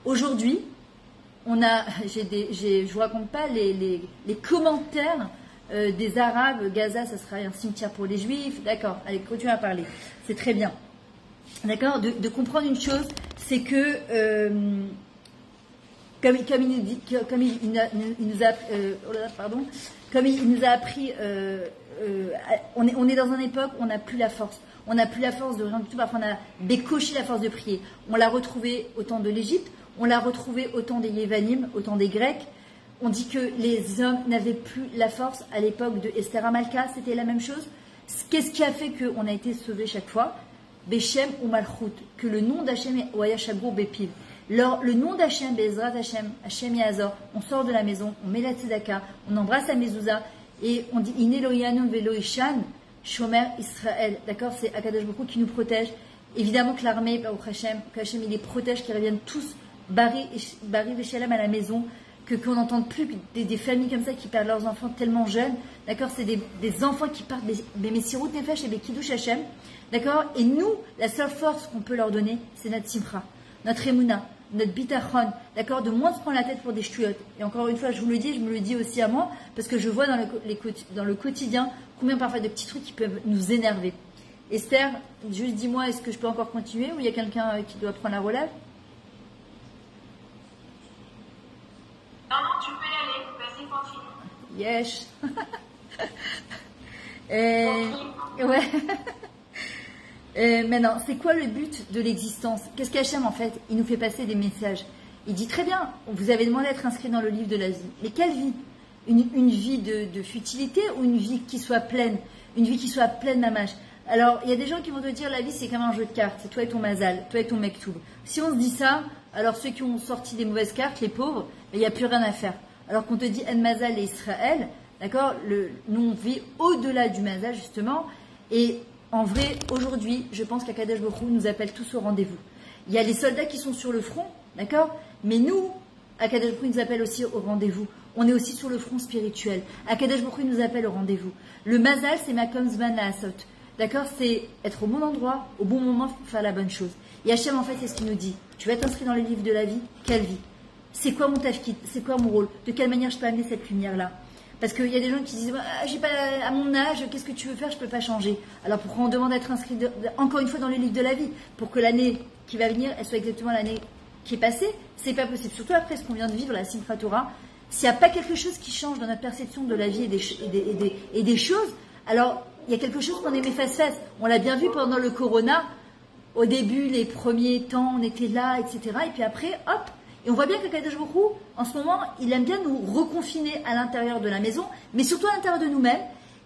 Aujourd'hui, je vous raconte pas les commentaires des Arabes. Gaza, ça sera un cimetière pour les Juifs. D'accord, allez, continue à parler. C'est très bien. D'accord, de comprendre une chose, c'est que comme il nous a appris, on est dans une époque où on n'a plus la force. On n'a plus la force de rien du tout. Parfois, on a bécoché la force de prier. On l'a retrouvée au temps de l'Égypte. On l'a retrouvée au temps des Yévanim, au temps des Grecs. On dit que les hommes n'avaient plus la force à l'époque de Esther Amalka. C'était la même chose. Qu'est-ce qui a fait qu'on a été sauvés chaque fois? Beshem ou Malchut. Que le nom d'Hachem est Oyashabro Bepil. Le nom d'Hachem, Bezrat Hachem, Hachem Yazor, on sort de la maison, on met la tzedaka, on embrasse la mezouza et on dit Iné Loyanum Velo Ishan, Shomer Israël. D'accord, c'est Akadosh Baruch Hu qui nous protège. Évidemment que l'armée, qu'Hachem il les protège, qu'ils reviennent tous Bari Veshalem à la maison, qu'on n'entende plus des familles comme ça qui perdent leurs enfants tellement jeunes. D'accord, c'est des enfants qui partent des Messirut Nefesh et des Kiddush Hachem. D'accord, et nous, la seule force qu'on peut leur donner, c'est notre Simcha, notre Emouna, notre bitachon, d'accord, de moins se prendre la tête pour des ch'touillottes. Et encore une fois, je vous le dis, je me le dis aussi à moi, parce que je vois dans le quotidien combien parfois de petits trucs qui peuvent nous énerver. Esther, juste dis-moi, est-ce que je peux encore continuer ou il y a quelqu'un qui doit prendre la relève? Non, tu peux y aller. Vas-y, continue. Yes. Ouais. Maintenant, c'est quoi le but de l'existence? Qu'est-ce qu'Hachem, en fait, il nous fait passer des messages. Il dit très bien, vous avez demandé d'être inscrit dans le livre de la vie. Mais quelle vie? Une vie de futilité ou une vie qui soit pleine? Une vie qui soit pleine d'amach. Alors, il y a des gens qui vont te dire, la vie, c'est comme un jeu de cartes. C'est toi et ton mazal, toi et ton mektoub. Si on se dit ça, alors ceux qui ont sorti des mauvaises cartes, les pauvres, il n'y a plus rien à faire. Alors qu'on te dit, En Mazal et Israël, d'accord, nous, on vit au-delà du mazal, justement, et en vrai, aujourd'hui, je pense qu'Akadosh Baruch Hu nous appelle tous au rendez-vous. Il y a les soldats qui sont sur le front, d'accord? Mais nous, Akadosh Baruch Hu nous appelle aussi au rendez-vous. On est aussi sur le front spirituel. Akadosh Baruch Hu nous appelle au rendez-vous. Le mazal, c'est Makom Zman La'asot. D'accord? C'est être au bon endroit, au bon moment, pour faire la bonne chose. Et Hachem, en fait, c'est ce qu'il nous dit. Tu vas t'inscrire dans le livre de la vie. Quelle vie? C'est quoi mon tafkid? C'est quoi mon rôle? De quelle manière je peux amener cette lumière-là? Parce qu'il y a des gens qui disent j'ai pas à mon âge, qu'est-ce que tu veux faire, je peux pas changer. Alors pourquoi on demande d'être inscrit encore une fois dans le livre de la vie? Pour que l'année qui va venir, elle soit exactement l'année qui est passée. C'est pas possible. Surtout après ce qu'on vient de vivre, la Simchat Torah. S'il n'y a pas quelque chose qui change dans notre perception de la vie et des choses, alors il y a quelque chose qu'on aimait face-face. On l'a bien vu pendant le Corona. Au début, les premiers temps, on était là, etc. Et puis après, hop. Et on voit bien que Kadosh Baruch Hu, en ce moment, il aime bien nous reconfiner à l'intérieur de la maison, mais surtout à l'intérieur de nous-mêmes.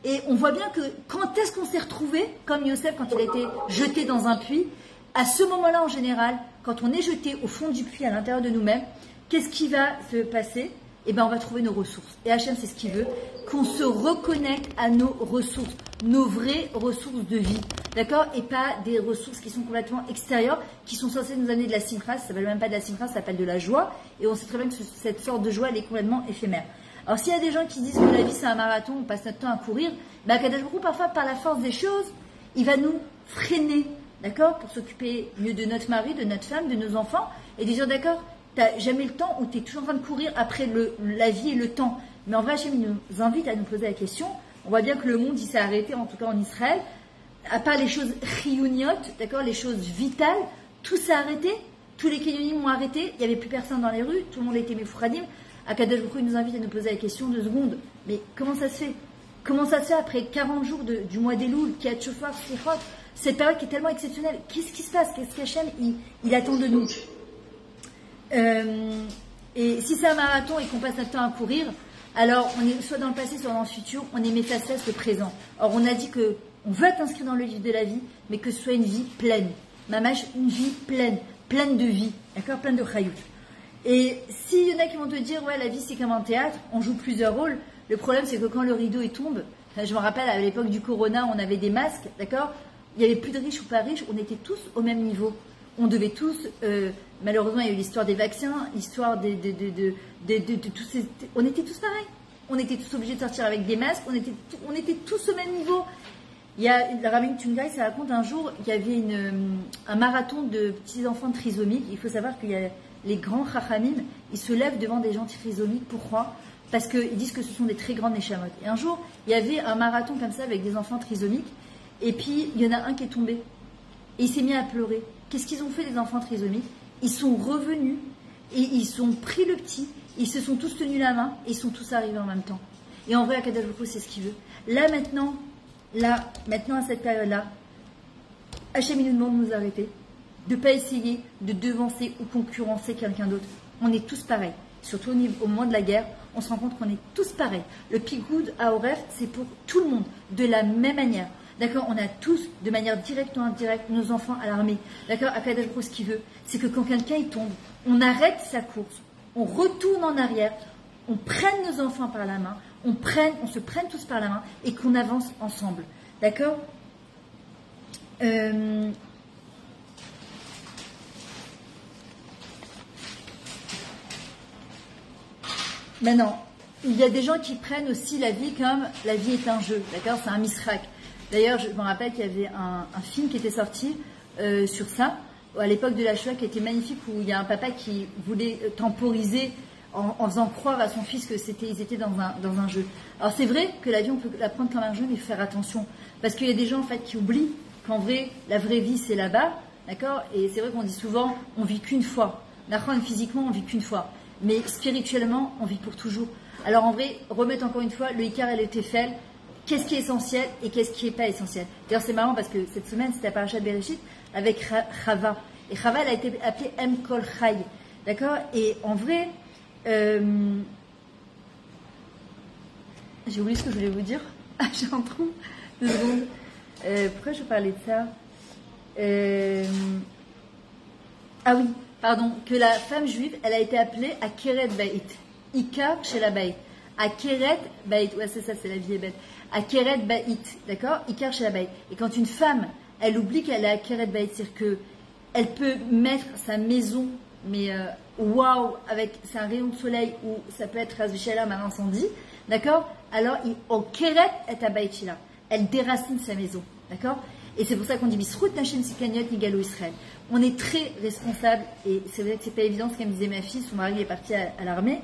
Et on voit bien que quand est-ce qu'on s'est retrouvé, comme Yosef quand il a été jeté dans un puits, à ce moment-là en général, quand on est jeté au fond du puits à l'intérieur de nous-mêmes, qu'est-ce qui va se passer? Eh bien, on va trouver nos ressources. Et Hachem, c'est ce qu'il veut, qu'on se reconnecte à nos ressources, nos vraies ressources de vie. D'accord? Et pas des ressources qui sont complètement extérieures, qui sont censées nous amener de la simcha. Ça s'appelle même pas de la simcha, ça s'appelle de la joie. Et on sait très bien que cette sorte de joie, elle est complètement éphémère. Alors, s'il y a des gens qui disent que la vie, c'est un marathon, on passe notre temps à courir, ben, Kadosh Baruch Hu, parfois, par la force des choses, il va nous freiner. D'accord? Pour s'occuper mieux de notre mari, de notre femme, de nos enfants. Et dire, d'accord, t'as jamais le temps ou tu es toujours en train de courir après la vie et le temps. Mais en vrai, Hachem, il nous invite à nous poser la question. On voit bien que le monde, il s'est arrêté, en tout cas en Israël. À part les choses chiyuniotes, d'accord, les choses vitales, tout s'est arrêté. Tous les kinyonim ont arrêté. Il n'y avait plus personne dans les rues. Tout le monde était méfouradim. Akadosh Baruch Hu nous invite à nous poser la question 2 secondes. Mais comment ça se fait? Comment ça se fait après 40 jours du mois des Louls, qui a Tchoufa, Slichot, cette période qui est tellement exceptionnelle? Qu'est-ce qui se passe? Qu'est-ce qu'Hachem il attend de nous? Et si c'est un marathon et qu'on passe notre temps à courir, alors on est soit dans le passé, soit dans le futur, on est métastasse le présent. Or on a dit que on veut être inscrit dans le livre de la vie, mais que ce soit une vie pleine. Mamash, une vie pleine, pleine de vie, d'accord, pleine de chayout. Et s'il y en a qui vont te dire, ouais, la vie c'est comme un théâtre, on joue plusieurs rôles. Le problème c'est que quand le rideau il tombe, je me rappelle à l'époque du Corona, on avait des masques, d'accord, il n'y avait plus de riches ou pas riches, on était tous au même niveau. On devait tous, malheureusement il y a eu l'histoire des vaccins, l'histoire de tous ces, on était tous pareils. On était tous obligés de sortir avec des masques, on était tous au même niveau. Il y a la Rabbin Tungai, ça raconte un jour, il y avait un marathon de petits enfants trisomiques. Il faut savoir qu'il y a les grands chachamim, ils se lèvent devant des gens trisomiques. Pourquoi? Parce qu'ils disent que ce sont des très grandes neshamot. Et un jour, il y avait un marathon comme ça avec des enfants trisomiques. Et puis, il y en a un qui est tombé. Et il s'est mis à pleurer. Qu'est-ce qu'ils ont fait les enfants trisomiques? Ils sont revenus et ils ont pris le petit. Ils se sont tous tenus la main et ils sont tous arrivés en même temps. Et en vrai, Akadosh Baruch Hu, c'est ce qu'il veut. Là, maintenant, à cette période-là, Hachem nous demande de nous arrêter, de ne pas essayer de devancer ou concurrencer quelqu'un d'autre. On est tous pareils. Surtout au moment de la guerre, on se rend compte qu'on est tous pareils. Le Pikoud à Oref, c'est pour tout le monde, de la même manière. D'accord, on a tous, de manière directe ou indirecte, nos enfants à l'armée. D'accord, Akadosh Baruch Hu, ce qu'il veut, c'est que quand quelqu'un il tombe, on arrête sa course, on retourne en arrière, on prenne nos enfants par la main, on se prenne tous par la main et qu'on avance ensemble. D'accord? Maintenant, il y a des gens qui prennent aussi la vie comme la vie est un jeu. D'accord? C'est un misrak. D'ailleurs, je me rappelle qu'il y avait un film qui était sorti sur ça, à l'époque de la Shoah, qui était magnifique, où il y a un papa qui voulait temporiser en faisant croire à son fils que ils étaient dans un jeu. Alors c'est vrai que la vie, on peut la prendre comme un jeu, mais il faut faire attention. Parce qu'il y a des gens en fait qui oublient qu'en vrai, la vraie vie, c'est là-bas. D'accord? Et c'est vrai qu'on dit souvent, on vit qu'une fois. D'accord, physiquement, on vit qu'une fois. Mais spirituellement, on vit pour toujours. Alors en vrai, remettre encore une fois le Ikar et le Tefel, qu'est-ce qui est essentiel et qu'est-ce qui n'est pas essentiel. D'ailleurs, c'est marrant parce que cette semaine, c'était à Parashat Bereshit avec Chava. Et Chava, elle a été appelée Em Kol Chai. D'accord? Et en vrai, j'ai oublié ce que je voulais vous dire. Ah, j'ai un trou. 2 secondes. Pourquoi je parlais de ça? Ah oui, pardon. Que la femme juive, elle a été appelée Akeret Bait. Ikar chez la Bait. Akeret Bait. Ouais, c'est ça, c'est la vie est bête. Akeret Bait. D'accord? Ikar chez la Bait. Et quand une femme, elle oublie qu'elle est Akeret Bait, c'est-à-dire qu'elle peut mettre sa maison, mais waouh, c'est un rayon de soleil ou ça peut être Razvishalam un incendie, d'accord? Alors, au Keret et à Baïchila, elle déracine sa maison, d'accord? Et c'est pour ça qu'on dit Bisrout Nachem Sikaniot Nigalo Israël. On est très responsable et c'est vrai que c'est pas évident ce qu'elle me disait ma fille, son mari est parti à l'armée,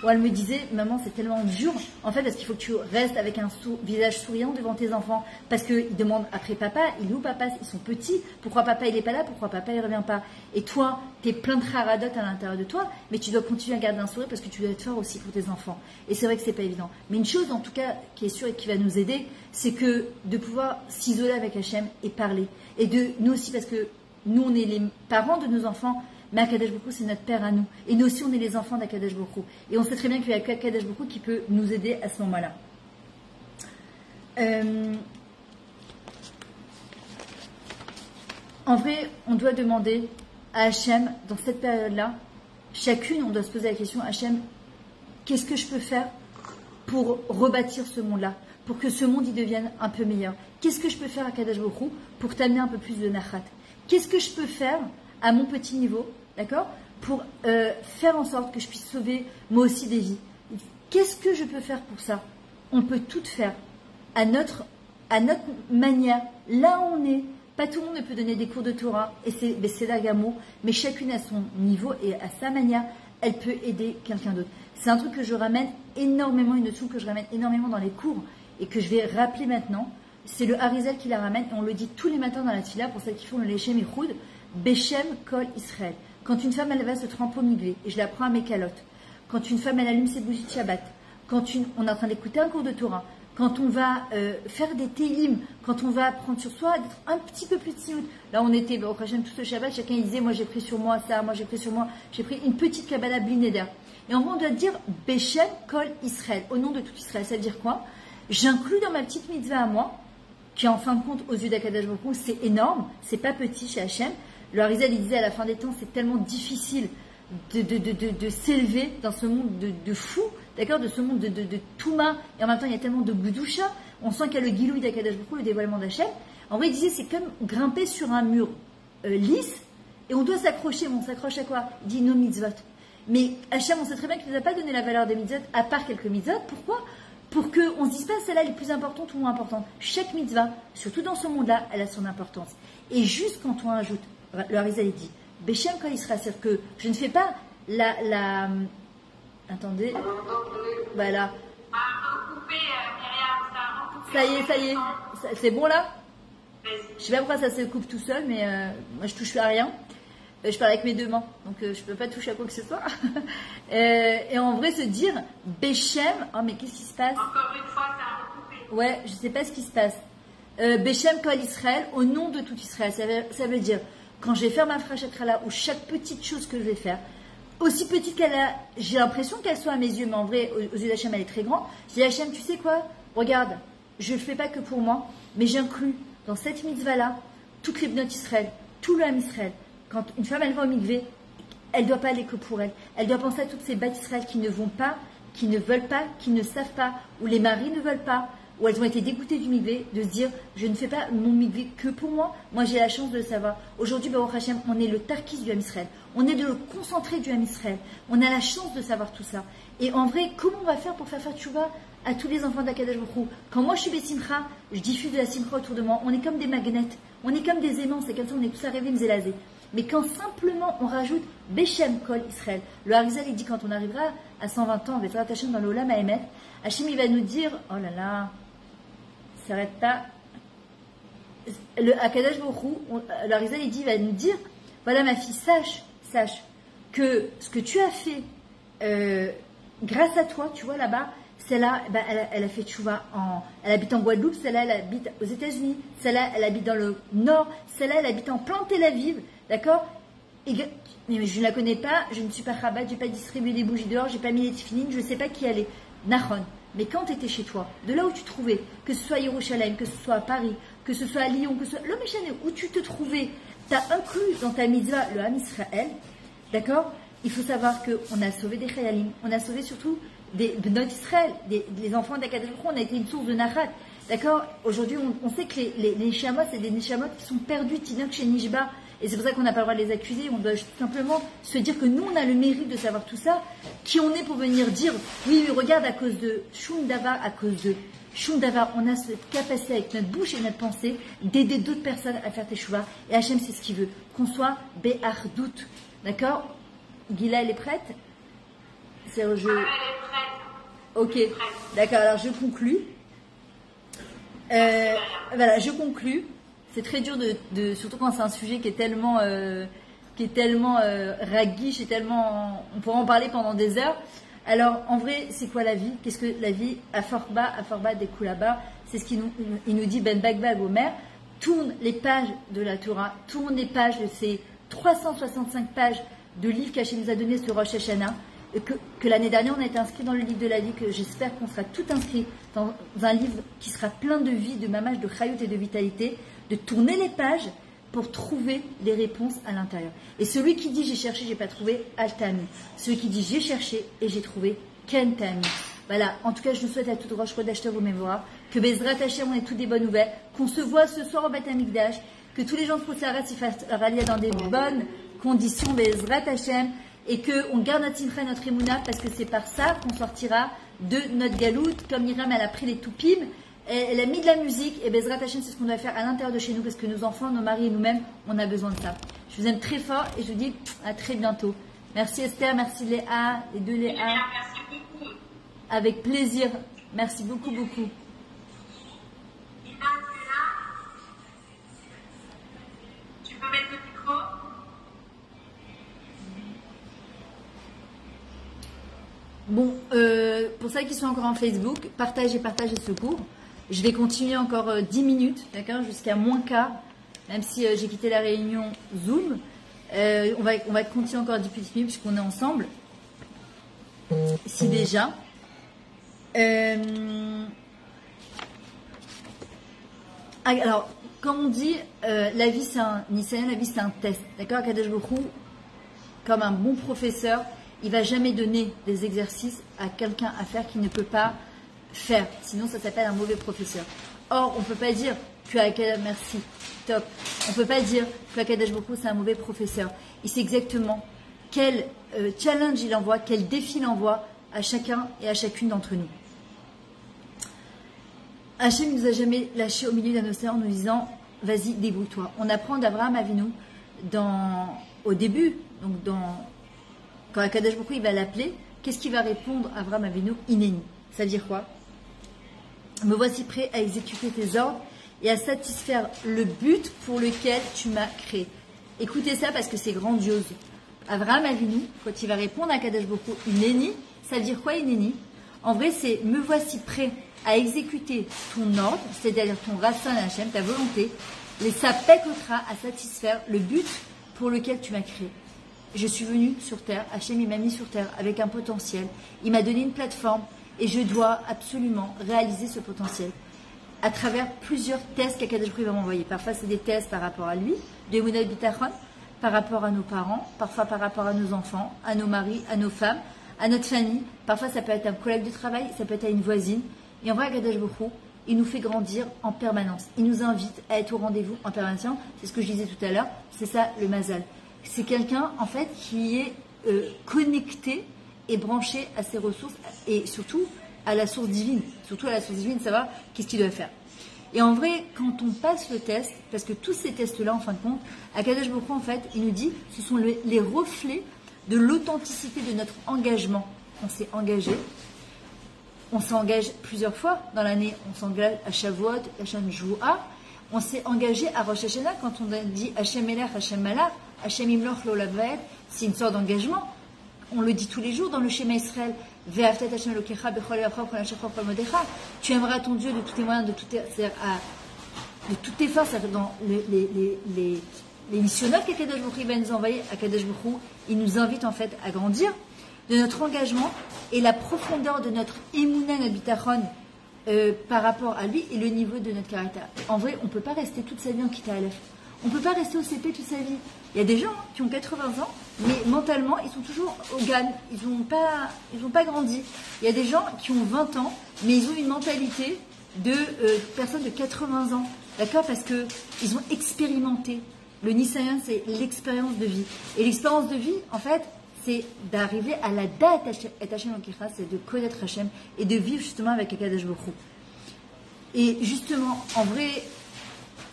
où elle me disait, maman, c'est tellement dur, en fait, parce qu'il faut que tu restes avec un visage souriant devant tes enfants, parce qu'ils demandent après papa, il est où papa? Ils sont petits, pourquoi papa il est pas là, pourquoi papa il revient pas? Et toi, t'es plein de haradot à l'intérieur de toi, mais tu dois continuer à garder un sourire parce que tu dois être fort aussi pour tes enfants. Et c'est vrai que c'est pas évident. Mais une chose, en tout cas, qui est sûre et qui va nous aider, c'est que de pouvoir s'isoler avec Hachem et parler. Et nous aussi, parce que nous, on est les parents de nos enfants, mais Akadosh Baruch Hu, c'est notre père à nous. Et nous aussi, on est les enfants d'Akadosh Baruch Hu. Et on sait très bien qu'il y a qu'Akadosh Baruch Hu qui peut nous aider à ce moment-là. En vrai, on doit demander à Hachem, dans cette période-là, chacune, on doit se poser la question, Hachem, qu'est-ce que je peux faire pour rebâtir ce monde-là, pour que ce monde y devienne un peu meilleur? Qu'est-ce que je peux faire à Akadosh Baruch Hu pour t'amener un peu plus de nachat? Qu'est-ce que je peux faire à mon petit niveau, d'accord, pour faire en sorte que je puisse sauver moi aussi des vies? Qu'est-ce que je peux faire pour ça? On peut tout faire à notre manière, là où on est. Pas tout le monde ne peut donner des cours de Torah, et c'est la gamme, mais chacune à son niveau et à sa manière, elle peut aider quelqu'un d'autre. C'est un truc que je ramène énormément, une notion que je ramène énormément dans les cours, et que je vais rappeler maintenant. C'est le Harizal qui la ramène, et on le dit tous les matins dans la tfila, pour celles qui font le Lechem Ichoud, Beshem Kol Israël. Quand une femme, elle va se tremper au migvé, et je la prends à mes calottes, quand une femme, elle allume ses bougies de Shabbat, quand on est en train d'écouter un cours de Torah, quand on va faire des télim, quand on va prendre sur soi, d'être un petit peu plus timide. Là, on était au Hachem tout ce Shabbat, chacun il disait, moi j'ai pris sur moi ça, moi j'ai pris sur moi, j'ai pris une petite Kabbalah Blineder. Et en gros, on doit dire Beshem Kol Israël, au nom de tout Israël. Ça veut dire quoi? J'inclus dans ma petite mitzvah à moi, qui en fin de compte, aux yeux d'Akadosh Baruch Hu, c'est énorme, c'est pas petit chez Hachem. Le Harizal, il disait à la fin des temps, c'est tellement difficile de s'élever dans ce monde de fou, d'accord, de ce monde de Touma, et en même temps il y a tellement de Goudoucha, on sent qu'il y a le Gilouï d'Akadosh Baruch Hu, le dévoilement d'Hachem. En vrai, il disait, c'est comme grimper sur un mur lisse, et on doit s'accrocher, mais on s'accroche à quoi? Il dit nos mitzvot. Mais Hachem, on sait très bien qu'il ne nous a pas donné la valeur des mitzvot, à part quelques mitzvot. Pourquoi? Pour qu'on ne se dise pas celle-là elle est plus importante ou moins importante. Chaque mitzvah, surtout dans ce monde-là, elle a son importance. Et juste quand on ajoute, le Harizal il dit, Beshem Kol Israël, c'est-à-dire que je ne fais pas attendez, voilà. Ça y est, c'est bon là? Je sais pas pourquoi ça se coupe tout seul, mais moi je touche à rien. Je parle avec mes deux mains, donc je peux pas toucher à quoi que ce soit. Et en vrai, se dire Beshem, oh mais qu'est-ce qui se passe? Encore une fois, ça a recoupé. Ouais, je sais pas ce qui se passe. Beshem Kol Israël, au nom de tout Israël, ça veut dire quand je vais faire ma frachatala, ou chaque petite chose que je vais faire, aussi petite qu'elle a, j'ai l'impression qu'elle soit à mes yeux, mais en vrai, aux yeux d'Hachem, elle est très grande. Je dis Hachem, tu sais quoi? Regarde, je ne le fais pas que pour moi, mais j'inclus dans cette mitzvah-là toutes les bnot Israël, tout le Ham Israël. Quand une femme, elle va au mikvé, elle ne doit pas aller que pour elle. Elle doit penser à toutes ces bêtes Israël qui ne vont pas, qui ne veulent pas, qui ne savent pas, ou les maris ne veulent pas, où elles ont été dégoûtées du mikvé, de se dire, je ne fais pas mon mikvé que pour moi. Moi, j'ai la chance de le savoir. Aujourd'hui, Baruch Hashem, on est le tarkis du Ham Israël. On est le concentré du Ham Israël. On a la chance de savoir tout ça. Et en vrai, comment on va faire pour faire tchouva à tous les enfants d'Akadosh Baruch Hu? Quand moi, je suis Bessimcha, je diffuse de la simcha autour de moi. On est comme des magnets. On est comme des aimants. C'est comme ça, on est tous arrivés mzélazés. Mais quand simplement on rajoute Beshem Kol Israël, le Harizal il dit quand on arrivera à 120 ans, Bezrat Hashem dans l'Olam Haemet, Hashem il va nous dire, oh là là, ça s'arrête pas. Le Akadosh Baruch Hu, le Harizal il dit, il va nous dire, voilà ma fille, sache que ce que tu as fait grâce à toi, tu vois là-bas, celle-là, ben, elle a fait tchouva elle habite en Guadeloupe, celle-là, elle habite aux États-Unis, celle-là, elle habite dans le Nord, celle-là, elle habite en plein Tel Aviv, d'accord? Mais je ne la connais pas, je ne suis pas rabat, je n'ai pas distribué des bougies dehors, je n'ai pas mis les tefilines, je ne sais pas qui elle est. Nahon. Mais quand tu étais chez toi, de là où tu te trouvais, que ce soit à Yerushalayim, que ce soit à Paris, que ce soit à Lyon, que ce soit l'homme échané, où tu te trouvais, tu as inclus dans ta mitzvah le Ham Israël, d'accord? Il faut savoir qu'on a sauvé des Chayalim, on a sauvé surtout des Bnot Israël, des enfants d'Akadosh Baruch Hu, on a été une source de Nachat. D'accord? Aujourd'hui, on sait que les Neshamot, c'est des Neshamot qui sont perdus, Tinok chez Nishba. Et c'est pour ça qu'on n'a pas le droit de les accuser. On doit tout simplement se dire que nous, on a le mérite de savoir tout ça. Qui on est pour venir dire, oui, mais regarde, à cause de Shum Davar, on a cette capacité avec notre bouche et notre pensée d'aider d'autres personnes à faire Teshuvah. Et Hachem, c'est ce qu'il veut. Qu'on soit Be'ardout. D'accord? Gila, elle est prête? C'est le jeu. Elle est prête. Ok, d'accord, alors je conclus. Voilà, je conclus. C'est très dur surtout quand c'est un sujet qui est tellement raguiche et tellement, on pourra en parler pendant des heures. Alors, en vrai, c'est quoi la vie? Qu'est-ce que la vie? Aforba des Koulaba. C'est ce qu'il nous dit Ben Bagba Gomer. Tourne les pages de la Torah, tourne les pages de ces 365 pages de livres qu'Hachem nous a donné sur Rosh Hashanah. Que l'année dernière, on a été inscrit dans le livre de la vie, que j'espère qu'on sera tout inscrit dans un livre qui sera plein de vie, de mamage, de chayut et de vitalité, de tourner les pages pour trouver les réponses à l'intérieur. Et celui qui dit j'ai cherché, j'ai pas trouvé, Altami. Celui qui dit j'ai cherché et j'ai trouvé, Kentami. Voilà, en tout cas, je nous souhaite à toute Rosh Chodesh Tov U'Mevora, que Bezrat Hashem, on ait toutes des bonnes nouvelles, qu'on se voit ce soir au Beth Amikdash, que tous les gens de Poutsarat s'y fassent rallier dans des bonnes conditions, Bezrat Hashem, et qu'on garde notre simcha et notre émouna, parce que c'est par ça qu'on sortira de notre galoute. Comme Myriam, elle a pris les toupim, elle a mis de la musique, et Bezrat Hashem, c'est ce qu'on doit faire à l'intérieur de chez nous, parce que nos enfants, nos maris et nous-mêmes, on a besoin de ça. Je vous aime très fort, et je vous dis à très bientôt. Merci Esther, merci Léa, les deux Léa. Merci beaucoup. Avec plaisir. Merci beaucoup, beaucoup. Ina, tu es là? Tu peux mettre le micro? Bon, pour ceux qui sont encore en Facebook, partagez ce cours. Je vais continuer encore 10 minutes, d'accord, jusqu'à moins quart, même si j'ai quitté la réunion Zoom. On va continuer encore 10 petites minutes puisqu'on est ensemble. Ici déjà. Alors, comme on dit, la vie c'est un Nisayon, la vie c'est un test. D'accord, Kadosh Baruch Hu, comme un bon professeur, il va jamais donner des exercices à quelqu'un à faire qui ne peut pas faire. Sinon, ça s'appelle un mauvais professeur. Or, on peut pas dire que merci, top. On peut pas dire que Kadosh Baruch Hu c'est un mauvais professeur. Il sait exactement quel challenge il envoie, quel défi il envoie à chacun et à chacune d'entre nous. Hachem ne nous a jamais lâchés au milieu d'un océan en nous disant « Vas-y, débrouille-toi ». On apprend d'Abraham Avinu au début, donc quand Akadosh Baruch Hu il va l'appeler, qu'est-ce qu'il va répondre Abraham Avinu? Inéni. Ça veut dire quoi? Me voici prêt à exécuter tes ordres et à satisfaire le but pour lequel tu m'as créé. Écoutez ça parce que c'est grandiose. Abraham Avinu, quand il va répondre à Akadosh Baruch Hu, Inéni, ça veut dire quoi Inéni? En vrai, c'est me voici prêt à exécuter ton ordre, c'est-à-dire ton Rassan Hachem, ta volonté, et ça pécotera à satisfaire le but pour lequel tu m'as créé. Je suis venu sur terre, Hachem il m'a mis sur terre avec un potentiel, il m'a donné une plateforme et je dois absolument réaliser ce potentiel à travers plusieurs tests qu'Akadosh Baruch Hu va m'envoyer. Parfois c'est des tests par rapport à lui, de Emunah Bitachon, par rapport à nos parents, parfois par rapport à nos enfants, à nos maris, à nos femmes, à notre famille. Parfois ça peut être un collègue de travail, ça peut être à une voisine. Et en vrai, Akadosh Baruch Hu, il nous fait grandir en permanence. Il nous invite à être au rendez-vous en permanence. C'est ce que je disais tout à l'heure. C'est ça le mazal. C'est quelqu'un, en fait, qui est connecté et branché à ses ressources et surtout à la source divine. Surtout à la source divine, savoir qu'est-ce qu'il doit faire. Et en vrai, quand on passe le test, parce que tous ces tests-là, en fin de compte, Akadosh Baruch Hu, en fait, il nous dit, ce sont les reflets de l'authenticité de notre engagement. On s'est engagé. On s'engage plusieurs fois dans l'année. On s'engage à Shavuot, à Shanjoua. On s'est engagé à Rosh Hashanah quand on dit Hashem Melech, Hashem Malach, Hashem Imloch Lo Laved. C'est une sorte d'engagement. On le dit tous les jours dans le schéma Israël. Ve'aftet Hashem Elokecha bechol yachov kol hashem kol modecha. Tu aimeras ton Dieu de tous tes moyens, de toutes tes forces. Dans les missionnaires qu'Akadosh Baruch Hu va nous envoyer, Akadosh Baruch Hu, il nous invite en fait à grandir de notre engagement et la profondeur de notre émouna, notre bitachon par rapport à lui et le niveau de notre caractère. En vrai, on ne peut pas rester toute sa vie en Kita Aleph. On ne peut pas rester au CP toute sa vie. Il y a des gens qui ont 80 ans, mais mentalement, ils sont toujours au GAN. Ils n'ont pas grandi. Il y a des gens qui ont 20 ans, mais ils ont une mentalité de personnes de 80 ans. D'accord? Parce qu'ils ont expérimenté. Le Nisayon, c'est l'expérience de vie. Et l'expérience de vie, en fait, c'est d'arriver à la date et Hashem Elokecha, c'est de connaître Hashem et de vivre justement avec Akadosh Baruch Hu. Et justement, en vrai,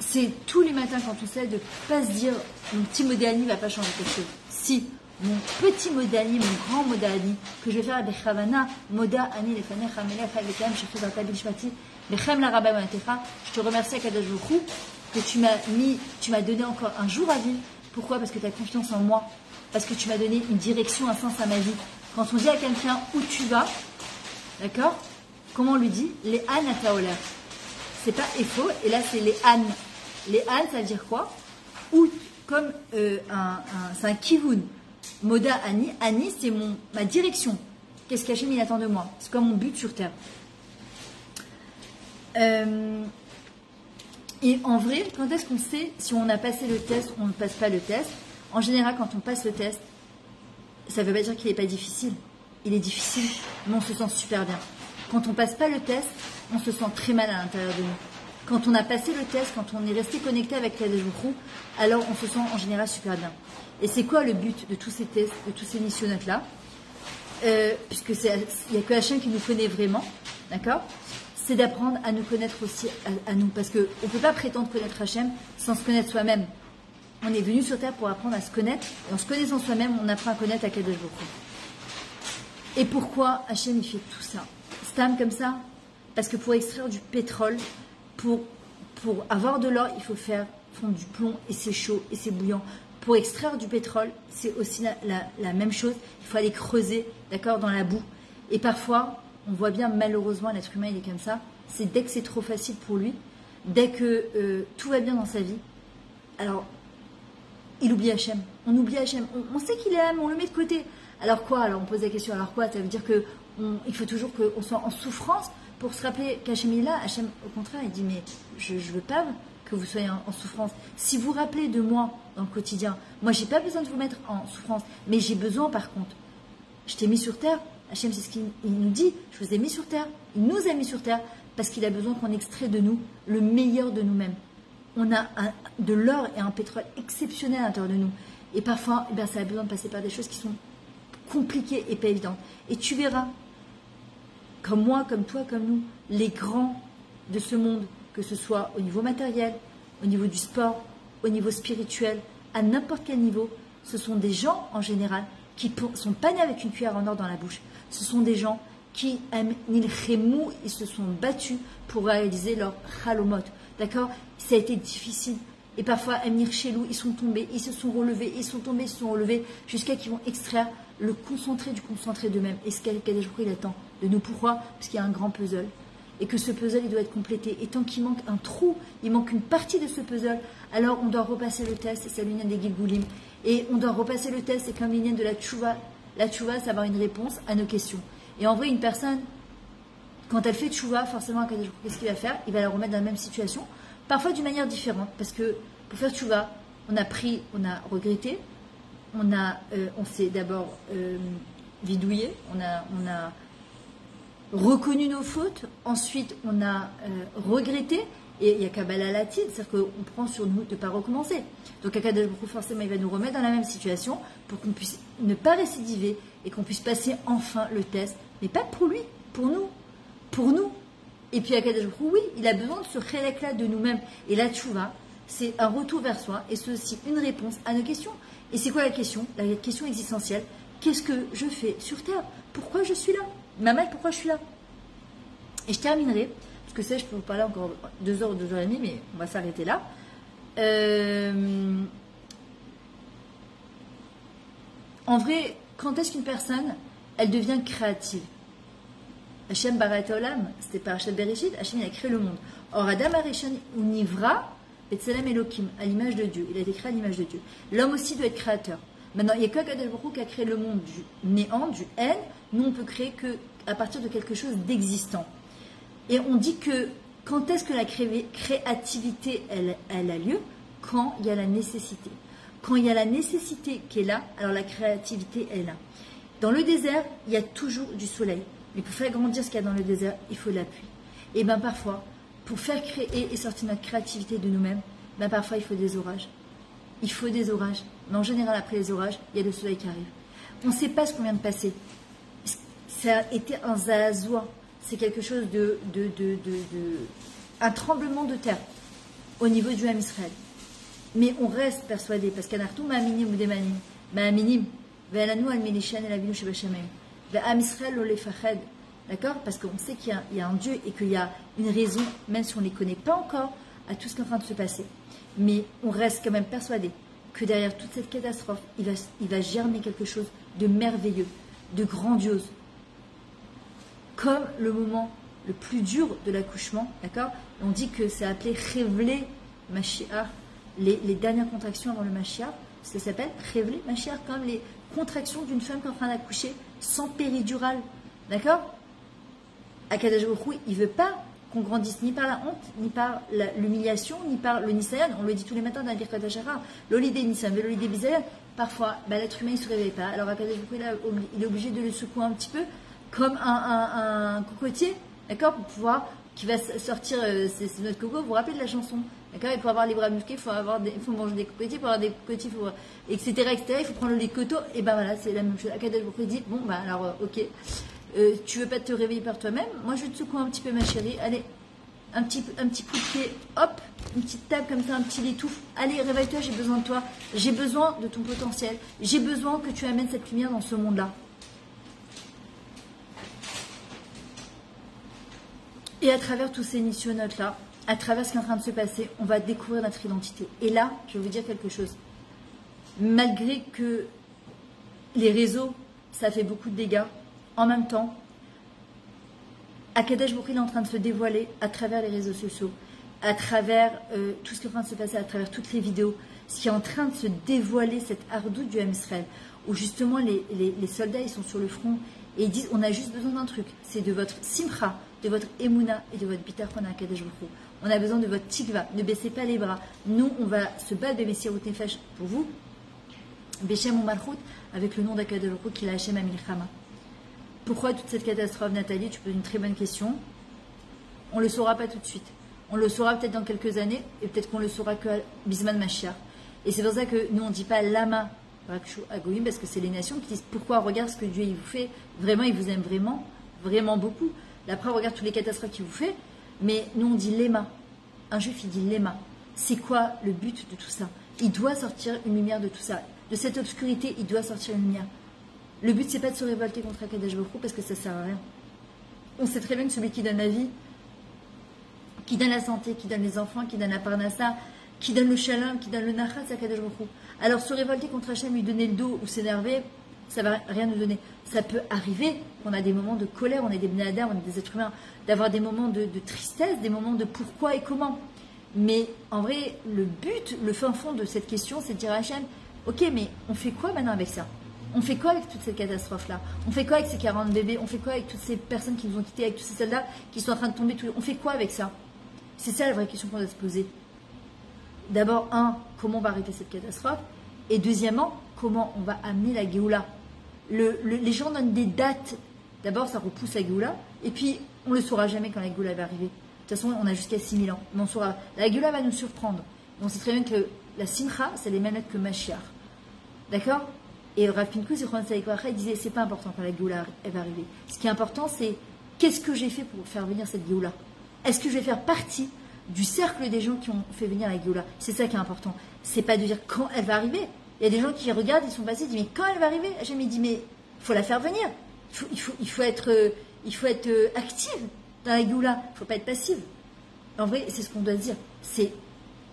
c'est tous les matins quand on sait de ne pas se dire mon petit modéani ne va pas changer quelque chose. Si, mon petit modéani, mon grand modéani, que je vais faire avec Chavana, Moda Ani Lefanecha Melech Havekem Shechuz Atabil Shpati, Lechem la Rabba Manetecha, je te remercie Akadosh Baruch Hu que tu m'as donné encore un jour à vivre. Pourquoi? Parce que tu as confiance en moi. Parce que tu m'as donné une direction, un sens à ma vie. Quand on dit à quelqu'un où tu vas, d'accord? Comment on lui dit? Les ânes à Taoler. C'est pas effo, et là c'est les ânes. Les ânes, ça veut dire quoi? Ou comme c'est un kivun. Moda Ani. Ani, c'est ma direction. Qu'est-ce qu'Hachem il attend de moi? C'est comme mon but sur terre. Et en vrai, quand est-ce qu'on sait si on a passé le test ou on ne passe pas le test? En général, quand on passe le test, ça ne veut pas dire qu'il n'est pas difficile. Il est difficile, mais on se sent super bien. Quand on ne passe pas le test, on se sent très mal à l'intérieur de nous. Quand on a passé le test, quand on est resté connecté avec Kadosh Baruch Hu, alors on se sent en général super bien. Et c'est quoi le but de tous ces tests, de tous ces missionnautes-là? Puisque il n'y a que Hachem qui nous connaît vraiment, d'accord? C'est d'apprendre à nous connaître aussi à nous. Parce qu'on ne peut pas prétendre connaître Hachem sans se connaître soi-même. On est venu sur Terre pour apprendre à se connaître. Et en se connaissant soi-même, on apprend à connaître Akadosh Baruch Hu. Et pourquoi Hachem il fait tout ça? Stam comme ça? Parce que pour extraire du pétrole, pour avoir de l'or, il faut faire fondre du plomb et c'est chaud et c'est bouillant. Pour extraire du pétrole, c'est aussi la même chose. Il faut aller creuser, d'accord, dans la boue. Et parfois, on voit bien, malheureusement, l'être humain, il est comme ça. C'est dès que c'est trop facile pour lui, dès que tout va bien dans sa vie, alors, il oublie Hachem. On oublie Hachem. On sait qu'il est là, mais on le met de côté. Alors quoi? Alors on pose la question, alors quoi? Ça veut dire qu'il faut toujours qu'on soit en souffrance pour se rappeler qu'Hachem est là. Hachem, au contraire, il dit, mais je ne veux pas que vous soyez en souffrance. Si vous vous rappelez de moi dans le quotidien, moi, j'ai pas besoin de vous mettre en souffrance, mais j'ai besoin, par contre, je t'ai mis sur terre. Hachem, c'est ce qu'il nous dit, je vous ai mis sur terre. Il nous a mis sur terre parce qu'il a besoin qu'on extrait de nous le meilleur de nous-mêmes. On a de l'or et un pétrole exceptionnel à l'intérieur de nous. Et parfois, eh bien, ça a besoin de passer par des choses qui sont compliquées et pas évidentes. Et tu verras, comme moi, comme toi, comme nous, les grands de ce monde, que ce soit au niveau matériel, au niveau du sport, au niveau spirituel, à n'importe quel niveau, ce sont des gens, en général, qui sont pas nés avec une cuillère en or dans la bouche. Ce sont des gens qui, ils se sont battus pour réaliser leur halomot. D'accord? Ça a été difficile. Et parfois, Amir Chelou, ils sont tombés, ils se sont relevés, ils sont tombés, ils se sont relevés, jusqu'à qu'ils vont extraire le concentré du concentré d'eux-mêmes. Et ce qu'Akadosh Baruch Hu, il attend de nous. Pourquoi? Parce qu'il y a un grand puzzle. Et que ce puzzle, il doit être complété. Et tant qu'il manque un trou, il manque une partie de ce puzzle, alors on doit repasser le test, c'est l'union des Gilgulim. Et on doit repasser le test, c'est comme l'union de la tchouva. La tchouva, c'est avoir une réponse à nos questions. Et en vrai, une personne, quand elle fait tchouva, forcément, qu'est-ce qu'il va faire? Il va la remettre dans la même situation, parfois d'une manière différente. Parce que pour faire tchouva, on a regretté, on s'est d'abord vidouillé, on a reconnu nos fautes, ensuite on a regretté, et il y a Kabbalah Latine, c'est-à-dire qu'on prend sur nous de ne pas recommencer. Donc Akadosh Baruch Hu, forcément, il va nous remettre dans la même situation pour qu'on puisse ne pas récidiver et qu'on puisse passer enfin le test, mais pas pour lui, pour nous. Et puis Akadosh Baruch Hu, oui, il a besoin de ce chélek-là de nous-mêmes. Et la tchouva, c'est un retour vers soi, et c'est aussi une réponse à nos questions. Et c'est quoi la question? La question existentielle. Qu'est-ce que je fais sur Terre? Pourquoi je suis là? Maman, pourquoi je suis là? Et je terminerai, parce que ça, je peux vous parler encore 2 heures ou 2 heures et demie, mais on va s'arrêter là. En vrai, quand est-ce qu'une personne, elle devient créative? Hachem Barat Olam, c'était par Hachem Bereshit, Hachem il a créé le monde. Or, Adam Arishon Univra, Betzelem Elohim, à l'image de Dieu. Il a été créé à l'image de Dieu. L'homme aussi doit être créateur. Maintenant, il n'y a que Akadosh Baruch Hu qui a créé le monde du néant, du haine. Nous, on peut créer qu'à partir de quelque chose d'existant. Et on dit que quand est-ce que la créativité, elle a lieu? Quand il y a la nécessité. Quand il y a la nécessité qui est là, alors la créativité est là. Dans le désert, il y a toujours du soleil. Mais pour faire grandir ce qu'il y a dans le désert, il faut la pluie. Et bien parfois, pour faire créer et sortir notre créativité de nous-mêmes, ben parfois il faut des orages. Il faut des orages. Mais en général, après les orages, il y a le soleil qui arrive. On ne sait pas ce qu'on vient de passer. Ça a été un zazouah. C'est quelque chose un tremblement de terre au niveau du Ham Israël. Mais on reste persuadé, parce qu'Anartou ma'aminim ou demanim, ma'aminim, ve'alanu al-milishan et la vinu shebashamayim, ve'am Israël olefached. D'accord? Parce qu'on sait qu'il y a un Dieu et qu'il y a une raison, même si on ne les connaît pas encore, à tout ce qui est en train de se passer. Mais on reste quand même persuadé que derrière toute cette catastrophe, il va germer quelque chose de merveilleux, de grandiose. Comme le moment le plus dur de l'accouchement, d'accord? On dit que c'est appelé Révélé Mashiach, les dernières contractions avant le Mashiach, ça s'appelle Révélé Mashiach, comme les contractions d'une femme qui est en train d'accoucher sans péridurale, d'accord? Akadosh Baruch Hu, il ne veut pas qu'on grandisse ni par la honte, ni par l'humiliation, ni par le Nisayan. On le dit tous les matins dans la Birkat HaShachar, l'olidé Nisayan, l'olidé Bizayan. Parfois, l'être humain ne se réveille pas. Alors Akadosh Baruch Hu, il est obligé de le secouer un petit peu, comme un cocotier, d'accord, pour pouvoir, qui va sortir, c'est notre coco, vous vous rappelez de la chanson, d'accord, et pour avoir les bras musclés, il faut manger des cocotiers, pour avoir des cocotiers, etc., il faut prendre le lait de coteau, et ben voilà, c'est la même chose. Akadosh Baruch Hu dit, bon, ben alors, ok, tu veux pas te réveiller par toi-même, moi je vais te secouer un petit peu, ma chérie, allez, un petit coup de pied, hop, une petite tape comme ça, un petit étouffe, allez, réveille-toi, j'ai besoin de toi, j'ai besoin de ton potentiel, j'ai besoin que tu amènes cette lumière dans ce monde-là. Et à travers tous ces missionnautes-là, à travers ce qui est en train de se passer, on va découvrir notre identité. Et là, je vais vous dire quelque chose. Malgré que les réseaux, ça fait beaucoup de dégâts, en même temps, Akadosh Baruch Hu est en train de se dévoiler à travers les réseaux sociaux, à travers tout ce qui est en train de se passer, à travers toutes les vidéos, ce qui est en train de se dévoiler, cette ardoute du Ham Israël, où justement les soldats ils sont sur le front et ils disent on a juste besoin d'un truc, c'est de votre simcha, de votre emuna et de votre bitachon à Akadosh Baruch Hu. On a besoin de votre tikva, ne baissez pas les bras. Nous on va se battre de Messirut Nefesh pour vous, Beshem ou Malchut, avec le nom d'Akadosh Baruch Hu qui est la Hashem Amilchama. Pourquoi toute cette catastrophe, Nathalie? Tu poses une très bonne question. On ne le saura pas tout de suite. On le saura peut-être dans quelques années, et peut-être qu'on le saura que Bisman Mashiach. Et c'est pour ça que nous, on ne dit pas Lama Rakshu Agoïm, parce que c'est les nations qui disent pourquoi, regarde ce que Dieu il vous fait. Vraiment, il vous aime vraiment, vraiment beaucoup. Là, après, regarde toutes les catastrophes qu'il vous fait. Mais nous, on dit Lema. Un juif, il dit Lema. C'est quoi le but de tout ça? Il doit sortir une lumière de tout ça. De cette obscurité, il doit sortir une lumière. Le but, c'est pas de se révolter contre Akadosh Baruch Hu parce que ça sert à rien. On sait très bien que celui qui donne la vie, qui donne la santé, qui donne les enfants, qui donne la parnassa, qui donne le shalom, qui donne le nachat, c'est Akadosh Baruch Hu. Alors se révolter contre Hachem, lui donner le dos ou s'énerver, ça va rien nous donner. Ça peut arriver qu'on a des moments de colère, on est des bnei adam, on est des êtres humains, d'avoir des moments de tristesse, des moments de pourquoi et comment. Mais en vrai, le but, le fin fond de cette question, c'est de dire à Hachem, ok, mais on fait quoi maintenant avec ça? On fait quoi avec toutes ces catastrophes-là? On fait quoi avec ces 40 bébés? On fait quoi avec toutes ces personnes qui nous ont quittés, avec tous ces soldats qui sont en train de tomber? On fait quoi avec ça? C'est ça la vraie question qu'on doit se poser. D'abord, comment on va arrêter cette catastrophe? Et deuxièmement, comment on va amener la Géoula? Les gens donnent des dates. D'abord, ça repousse la Géoula. Et puis, on ne le saura jamais quand la Géoula va arriver. De toute façon, on a jusqu'à 6000 ans. Mais on saura. La Géoula va nous surprendre. Et on sait très bien que la Simcha, c'est les mêmes lettres que Mashiach. D'accord? Et Rav Pinkus, il disait, c'est pas important quand la Géoula elle va arriver. Ce qui est important, c'est qu'est-ce que j'ai fait pour faire venir cette Géoula? Est-ce que je vais faire partie du cercle des gens qui ont fait venir la Géoula? C'est ça qui est important. C'est pas de dire quand elle va arriver. Il y a des gens qui regardent, ils sont passés, ils disent, mais quand elle va arriver? Hachem, il dit, mais il faut la faire venir. Il faut être active dans la Géoula. Il ne faut pas être passive. En vrai, c'est ce qu'on doit dire. C'est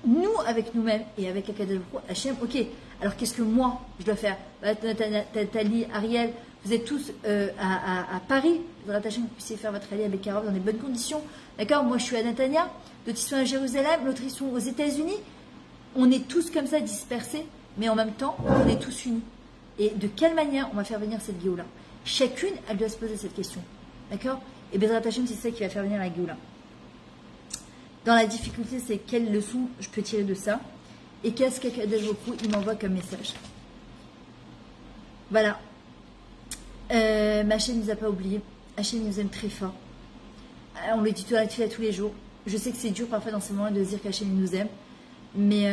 nous avec nous-mêmes et avec Akadosh Baruch Hu, Hachem, ok. Alors qu'est-ce que moi je dois faire? Nathalie, Ariel, vous êtes tous à Paris. Je voudrais Hachem que vous puissiez faire votre allié avec Karov dans des bonnes conditions. D'accord? Moi je suis à Netanya, d'autres ils sont à Jérusalem, l'autre ils sont aux États-Unis. On est tous comme ça dispersés, mais en même temps, on est tous unis. Et de quelle manière on va faire venir cette Géoula? Chacune, elle doit se poser cette question. D'accord? Et Bezrat Hachem, c'est ça qui va faire venir la Géoula. Dans la difficulté, c'est quelle leçon je peux tirer de ça? Et qu'est-ce qu'Akadosh Baruch Hu il m'envoie comme message? Voilà. Ma chaîne ne nous a pas oubliés. Hachem nous aime très fort. On le dit tous les jours. Je sais que c'est dur parfois dans ce moment de se dire qu'Hachem nous aime. Mais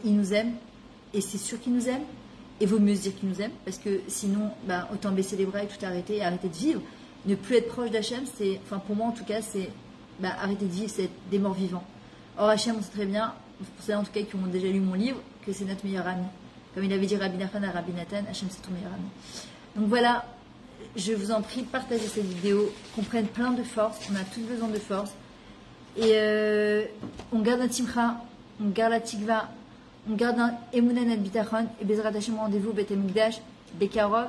il nous aime. Et c'est sûr qu'il nous aime. Et vaut mieux se dire qu'il nous aime. Parce que sinon, autant baisser les bras et tout arrêter et arrêter de vivre. Ne plus être proche d'Hachem, c'est, enfin pour moi en tout cas, c'est arrêter de vivre, c'est être des morts vivants. Or Hachem, on sait très bien, pour ceux en tout cas qui ont déjà lu mon livre, que c'est notre meilleur ami. Comme il avait dit Rabbi Nachman à Rabbi Nathan, Hachem c'est ton meilleur ami. Donc voilà, je vous en prie, partagez cette vidéo, qu'on prenne plein de force, on a tous besoin de force. Et on garde un Timcha, on garde la Tikva, on garde un Emunan al Bitachon, et Bezrat Hachem, rendez-vous, Beth Mikdash, Bekarov.